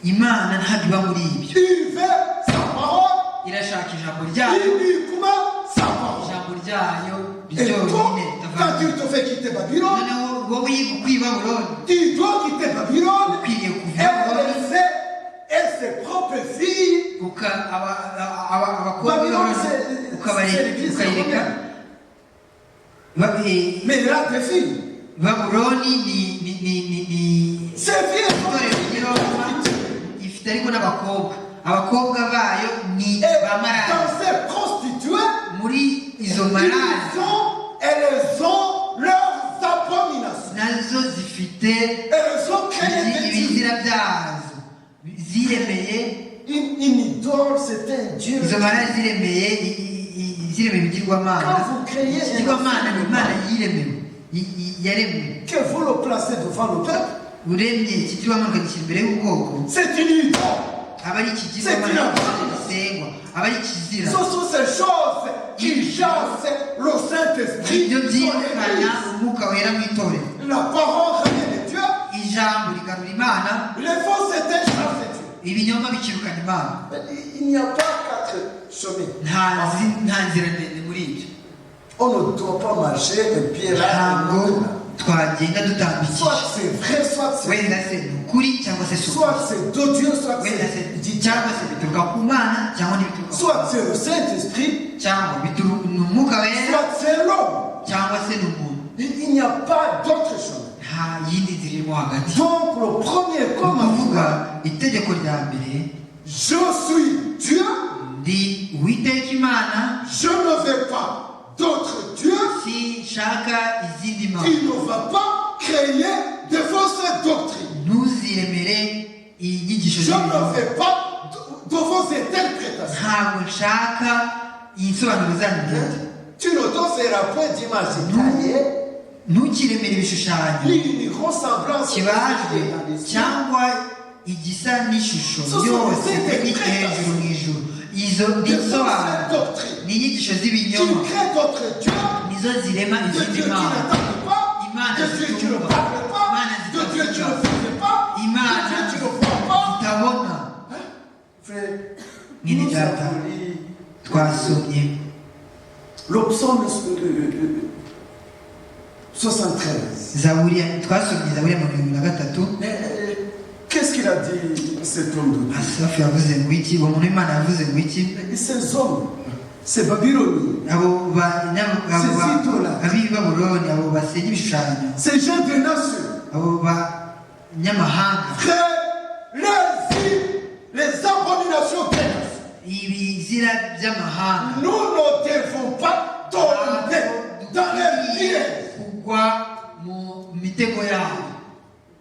Imana ntabwo iba muri ibyo. Il veut sa parole. irashaka ijambo ryayo, Uniquement sa parole. ijambo ryayo Et ryonyine toi, ritavanga. quand il te fait quitter Babylone, noneho wowe yiga ukwiye i Babuloni, tu dois quitter Babylone ukwiriye kuva i et Babuloni laisser et ses propres filles. abakobwa Babylone, ukayireka. Mais il a des filles. Babuloni Ces filles itorero ry'Iroma ifite ariko n'abakobwa. abakobwa bayo ni et bamaraya. dans ces prostituées, muri izo maraya elles ont leurs abominations. nazo zifite Elles ont créé des dieux. ibizira byazo ziremeye. Une idole, c'est un dieu. izo maraya ziremeye ibigirwamana. Quand vous créez ikigirwamana ni Imana yiremewe, yaremwe. que vous le placez devant le peuple, uremye ikigirwamana ukagishyira imbere y'ubwoko, c'est une idole. aba ari ikigirwamana gisengwa, aba ari ikizira. Ce sont ces choses qui chassent le Saint-Esprit. ibyo sur byirukana l'Église. umwuka wera mu itorero. La parole ramène Dieu. ijambo rigarura Imana, Les faux c'était chasse Dieu. ibinyoma bikirukana Imana. Il n'y a pas 4 chemins. nta nzira ndende muri ibyo. On ne doit pas marcher un pied là et ntabwo l'autre là. twagenda dutambikije. Soit c'est vrai, soit c'est wenda se ni ukuri cyangwa se si ukuri. soit c'est de Dieu, soit wenda se c'est cyangwa se bituruka ku Mana cyangwa ntibituruka ku soit c'est le Saint-Esprit, cyangwa bituruka ni umwuka wera soit c'est l'homme. cyangwa se ni umuntu. Il n'y a pas d'autre chemin. nta yindi nzira irimo hagati. Donc le premier ni commandement, ukuvuga itegeko rya mbere, je suis Dieu, ndi Uwiteka Imana, je ne veux pas d'autres dieux, sinshaka izindi mana. tu ne vas pas créer de fausses doctrines. ntuziremere inyigisho Je ne z'ibinyoma. veux pas de vos interprétations. ntabwo nshaka insobanuro zanyu bwite. Tu ne te feras point d'image taillée, ntukiremere ibishushanyo ni une ressemblance kibajwe dans les cieux. cyangwa igisa n'ishusho So, byose so, biri hejuru mu ijuru. izo ni De fausses insobanuro, doctrines. ni inyigisho Tu z'ibinyoma, crées d'autres dieux, nizo zirema de izindi Dieu qui mana. n'attendent pas, Imana de Dieu qui ne zitumva, parle pas, Imana de Dieu qui ne zitavuga, fait pas, de Imana Dieu qui ne voit pas. zitabona. Frère, Mwene nous data, avons lu twasomye Le psaume 73. Zaburi twasomye Zaburi ya 73. Qu'est-ce qu'il a dit cet homme de Dieu? Asafu yavuze ngo iki, uwo muntu Imana yavuze ngo iki? Ces hommes, c'est Babylone. Abo Babylone, abo basenya ibishushanyo. Ces gens des nations. Abo banyamahanga. Les abominations des nations. Ibizira by'amahanga. Nous ne devons pas tomber dans les pièges. Kugwa mu mitego yabo.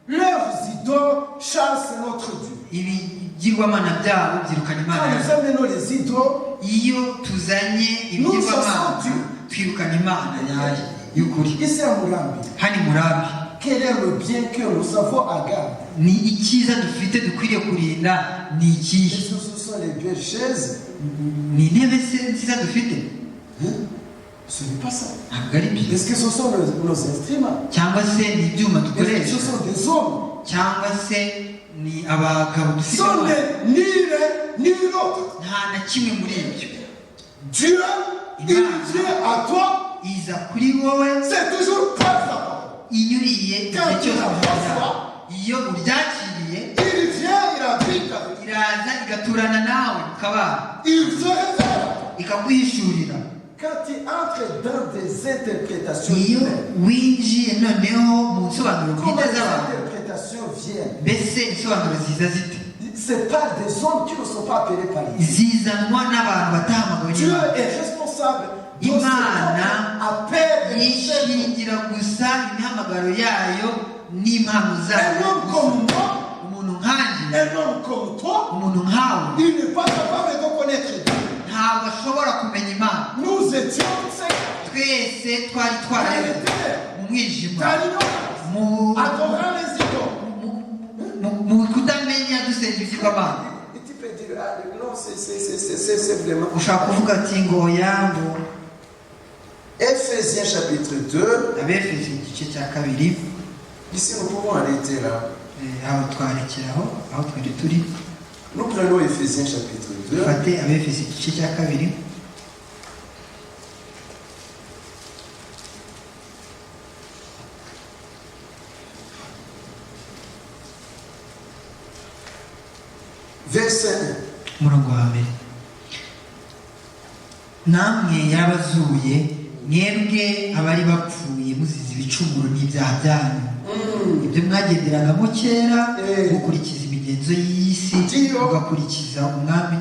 Leurs idoles chassent notre Dieu. Ibigirwamana byabo byirukana Imana. Quand nous amenons les idoles, iyo tuzanye ibigirwamana twirukana Imana yayo y'ukuri. Ici à Murambi. Hani Murambi. Quel est le bien que nous avons à garder? Ni ikiza dufite dukwiriye kurinda ni ikihe? Est-ce que ce sont les belles chaises? Ni intebe nziza dufite? Ce n'est pas ça. Ntabwo ari byo. Est-ce que ce sont nos instruments? Cyangwa se ni ibyuma Est-ce que dukoresha? ce sont des hommes? Cyangwa se ni abagabo Ce dufite? sont ni l'un ni l'autre. Nta na kimwe muri ibyo. Dieu, il vient à toi. Iza kuri wowe. C'est toujours par sa parole. Inyuriye Quand igihe tu cyose la reçois, iyo uryakiriye il vient, il habite avec toi. iraza igaturana nawe ukabana. Il se révèle. Ikaguhishurira. Quand tu entres dans des interprétations iyo humaines, winjiye noneho mu nsobanuro comment bwite les z'abantu, interprétations viennent? mbese insobanuro ziza zite? C'est pas des hommes qui ne sont pas appelés par lui. zizanwa n'abantu batahamagawe Dieu n'Imana. est responsable de Imana ce appel. yishingira gusa imihamagaro yayo n'impano Un zayo. homme comme moi, Umuntu nkanjye, un homme comme toi, umuntu nkawe il n'est pas capable de connaître Dieu. ntabwo ashobora kumenya Imana. Nous étions Twese twari dans twarayobewe les ténèbres, mu mwijima, dans l'ignorance, mu adorant les idoles. mu kutamenya dusenga ibigirwamana. Et tu peux dire, ah, non, c'est vraiment. Ushobora kuvuga ati ngo yambo. Ephésiens chapitre 2. Abefeso igice cya kabiri. Ici, nous pouvons arrêter là. Aho twarekeraho aho twari turi. Nous prenons Ephésiens chapitre 2. Dufate Abefeso igice cya kabiri. Verset 1. Umurongo wa mbere. Namwe yabazuye mwebwe abari bapfuye muzize ibicumuro n'ibyaha byanyu. Ibyo mwagenderagamo kera mukurikiza imigenzo y'isi, mugakurikiza umwami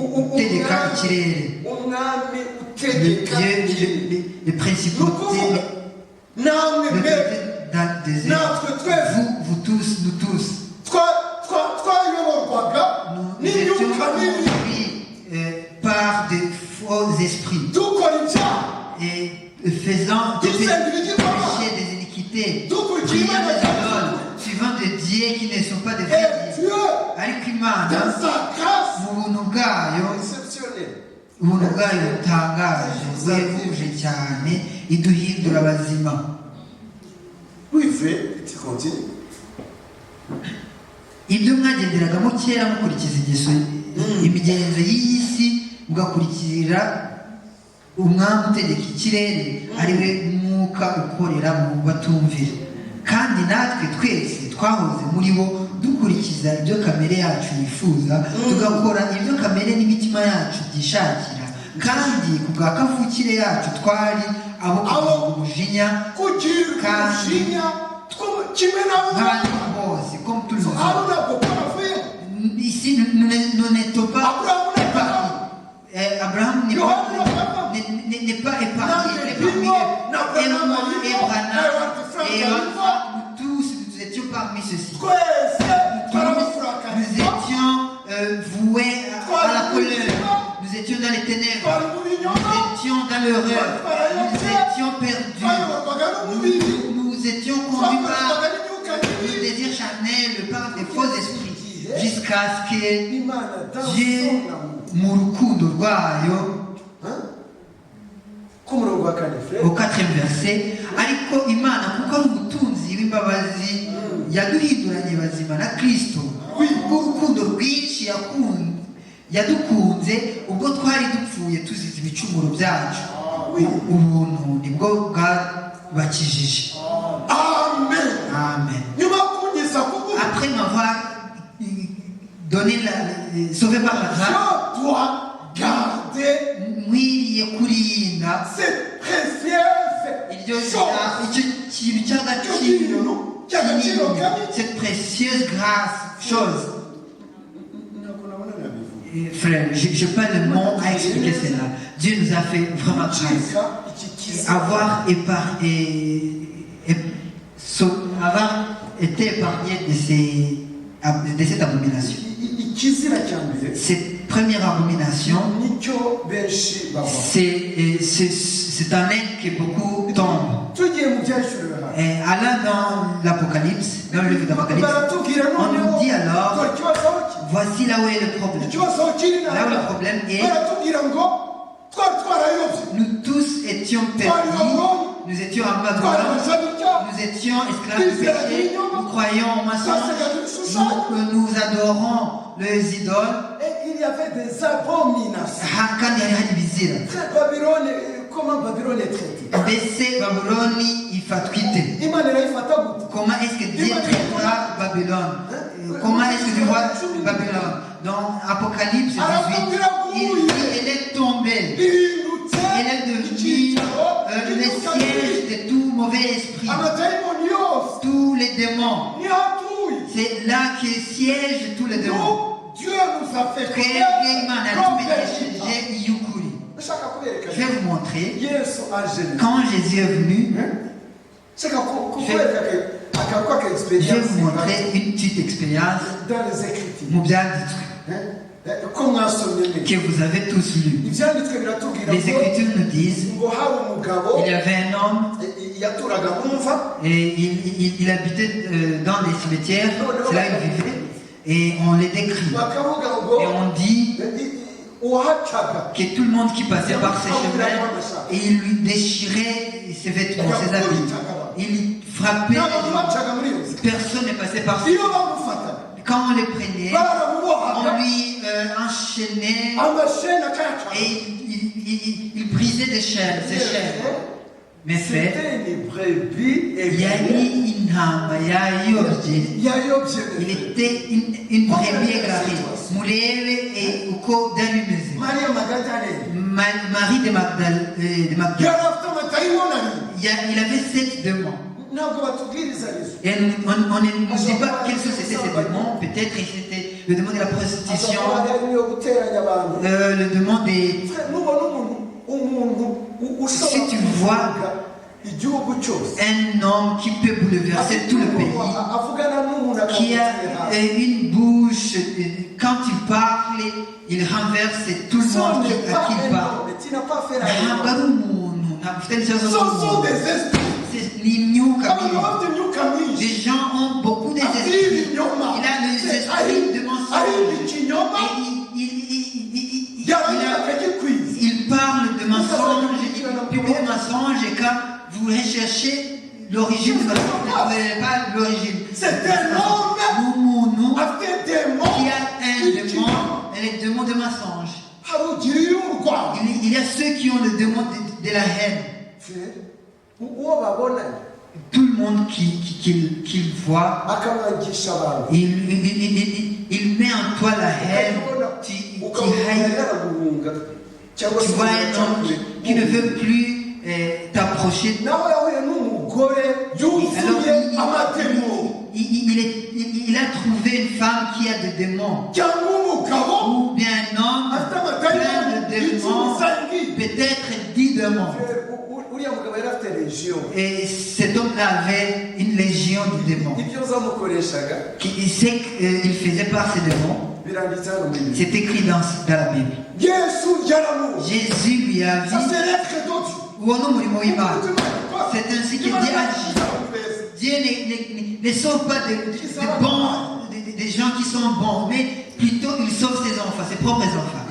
utegeka ikirere. Umwami utegeka ikirere. Les principautés vous tous, nous tous. Nous étions conduits par des faux esprits et faisant des péchés, des iniquités, priant des idoles, suivant des dieux qui ne sont pas des vrais dieux. Ariko Imana mu buntu bwayo butangaje buhebuje cyane iduhindura abazima. Ibyo mwagenderagamo kera mukurikiza imigenzo y'isi, mugakurikira umwami utegeka ikirere, ari we mwuka ukorera mu batumvira. Kandi natwe twese twahoze muri bo dukurikiza ibyo kamere yacu yifuza, tugakora ibyo kamere n'imitima yacu byishakira. Kandi ku bwa kavukire yacu twari abo kugira umujinya kandi nk'abandi bose, comme tous les autres. Ici, nous n'étions pas épargnés. Abraham n'est pas épargné. Et nous tous, nous étions parmi ceux-ci. Nous étions voués à la colère. Nous étions dans les ténèbres. Nous étions dans l'horreur. Nous étions perdus. Nous étions conduits par le désir charnel, par des faux esprits, jusqu'à ce que Dieu, mu rukundo rwayo, au 4e verset, ariko Imana kuko ari umutunzi w'imbabazi yaduhinduranye bazima na Kristo kubw'urukundo rwinshi yadukunze ubwo twari dupfuye tuzize ibicumuro byacu. ubuntu nibwo bwabakijije. Amen. Après m'avoir donné sauvé par la grâce, je dois garder cette précieuse cette précieuse chose. Frère, je n'ai pas de mots à expliquer cela. Dieu nous a fait vraiment grâce. Avoir été épargné de cette abomination. Cette première abomination, c'est un aide que beaucoup tombent. Allant dans l'Apocalypse, dans le livre d'Apocalypse, on nous dit alors, voici là où est le problème. Là où le problème est, nous tous étions perdus, nous étions en Babylone, nous étions esclaves du péché, nous croyons en mensonge, nous adorons les idoles. Et il y avait des abominations. Comment Babylone est traitée? Comment est-ce que Dieu traitera Babylone? Comment est-ce que Dieu voit Babylone? Dans Apocalypse 18, elle est tombée. Elle est devenue le siège de tout mauvais esprit. Tous les démons. C'est là que siègent tous les démons. Dieu nous a fait je vais vous montrer quand Jésus est venu. Je vais vous montrer une petite expérience dans les Écritures que vous avez tous lu. Les Écritures nous disent il y avait un homme et il habitait dans les cimetières, c'est là qu'il vivait, et on les décrit. Et on dit que tout le monde qui passait par ses chemins, et il lui déchirait ses vêtements, ses habits. Il frappait les gens. Personne n'est passé par ses chemins. Quand on les prenait, on lui enchaînait et il brisait des chaînes, ses chaînes. Mais fait, il y a eu une âme, il était une brebis égarée. Mouleve et Uko d'Alumese. Marie de Magdalene. Il avait 7 démons. Et on ne dit pas quels sont ces démons. Peut-être que c'était le démon de la prostitution, le démon des... Si tu vois un homme qui peut bouleverser tout le pays, qui a une bouche, quand il parle, il renverse tout le monde à qui il parle. Ce sont des esprits. Les gens ont beaucoup d'esprits. Il a les esprits de mensonge. Il parle de mensonge, il publie des mensonges, et quand vous recherchez l'origine de mensonge, vous ne trouvez pas l'origine. C'est un homme qui a un démon, et les démons de mensonge. Il y a ceux qui ont le démon de la haine. Tout le monde qu'il voit, il met en toi la haine. Tu vois un homme qui ne veut plus t'approcher. Alors, il a trouvé une femme qui a des démons. Ou bien un homme plein de démons, peut-être 10 démons. Et cet homme-là avait une légion de démons. Il sait qu'il faisait par ces démons. C'est écrit dans la Bible. Jésus lui a dit, c'est ainsi que Dieu agit. Dieu ne sauve pas des gens qui sont bons, mais plutôt il sauve ses enfants, ses propres enfants.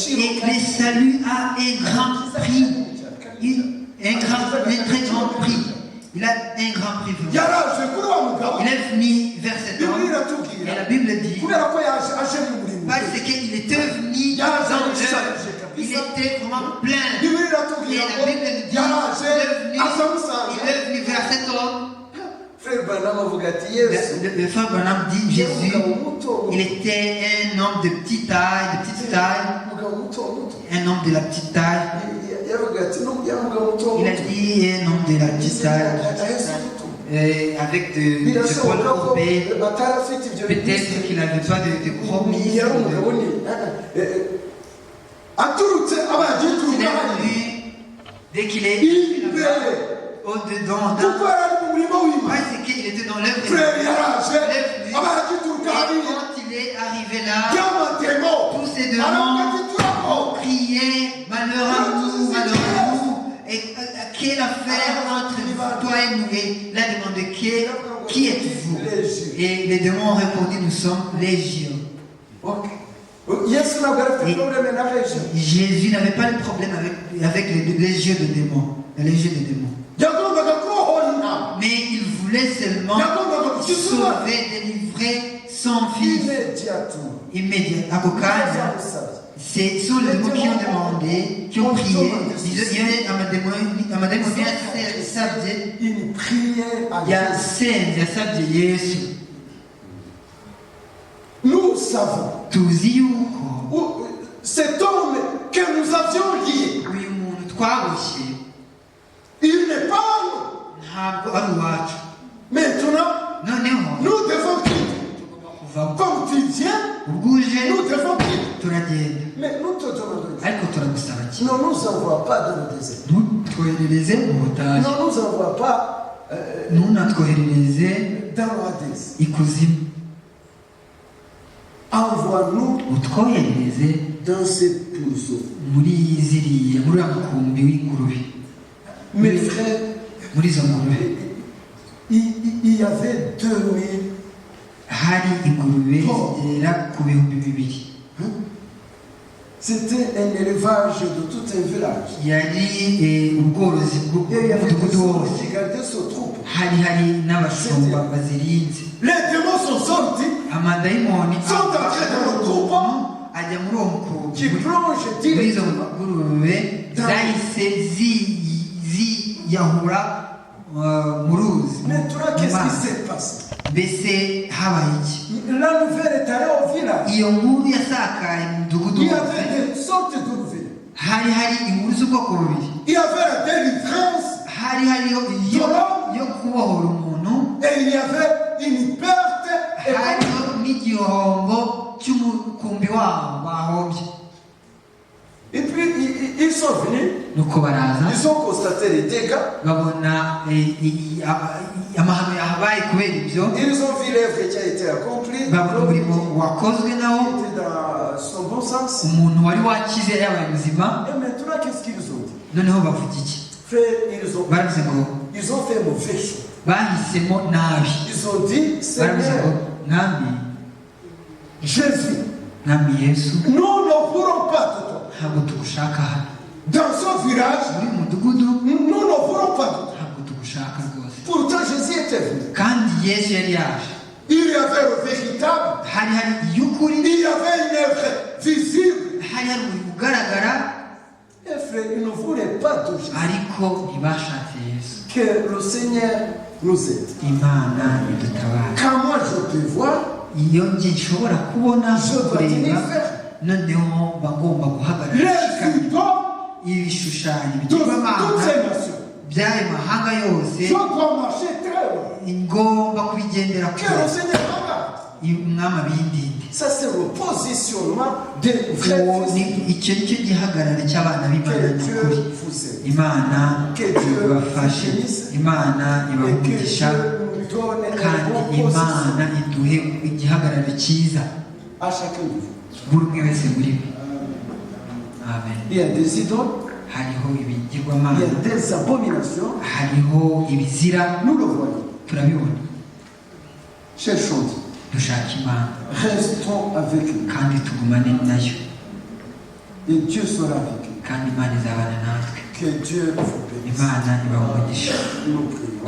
Et le salut a un grand prix. Un très grand prix. Il a un grand prix. Il est venu vers cet homme. Et la Bible dit, parce qu'il était venu dans l'œuvre. Il était vraiment plein. Et la Bible nous dit il est venu vers cet homme. Le frère Branham dit Jésus, il était un homme de petite taille, un homme de la petite taille. Il a dit un homme de la petite taille, avec de épaules courbées. Peut-être qu'il n'avait pas de gros muscles. Dès qu'il est au-dedans, parce qu'il était dans l'œuvre. Et quand il est arrivé là, tous ces démons criaient malheur à nous. Et quelle affaire entre toi et nous? Et il a demandé qui êtes-vous? Et les démons ont répondu, nous sommes légion. Jésus n'avait pas de problème avec les légions de démons. Les légions de démons. Mais il voulait seulement sauver, délivrer son fils. Immédiatement. C'est sont les démons qui ont demandé, qui ont prié. Nous savons. Cet homme que nous avions lié, il n'est pas maintenant, nous devons quitter. Comme tu viens, nous devons quitter. Mais nous te demandons. Non, nous envoie pas dans le désert. Non, nous envoie pas dans l'Hadès. Envoie-nous dans cette pousse. Mes frères, il y avait 2000 C'était un élevage de tout un village. Il y avait ce troupe. Les démons sont sortis, sont entrés dans le troupeau, qui plongent directement Maintenant, qu'est-ce qui s'est passé? La nouvelle est allée au village. Il y avait des sortes de nouvelles. Il y avait la délivrance de l'homme et il y avait une perte et puis ils sont venus, ils ont constaté les dégâts, ils ont vu l'œuvre qui a été accomplie, qui était dans son bon sens. Et maintenant, qu'est-ce qu'ils ont dit? Frère, ils ont fait mauvais choix. Ils ont dit, Seigneur, Jésus, nous ne voulons pas de toi. Dans ce village, nous ne voulons pas de toi. Pourtant, Jésus était venu. Il y avait le véritable. Il y avait une œuvre visible. Et frère, il ne voulait pas de Jésus. Que le Seigneur nous aide. Quand moi je te vois, je dois tenir ferme. Les idoles de toutes ces nations. Je dois marcher très loin. Que le Seigneur regarde. Ça c'est le positionnement des vrais fils. Que Dieu vous aide. Que Dieu vous bénisse. Et que Dieu nous donne un bon position à chacun de vous. Il y a des idoles. Il y a des abominations. Nous le voyons. Cherchons. Restons avec lui. Et Dieu sera avec nous. Que Dieu vous bénisse. Nous prions.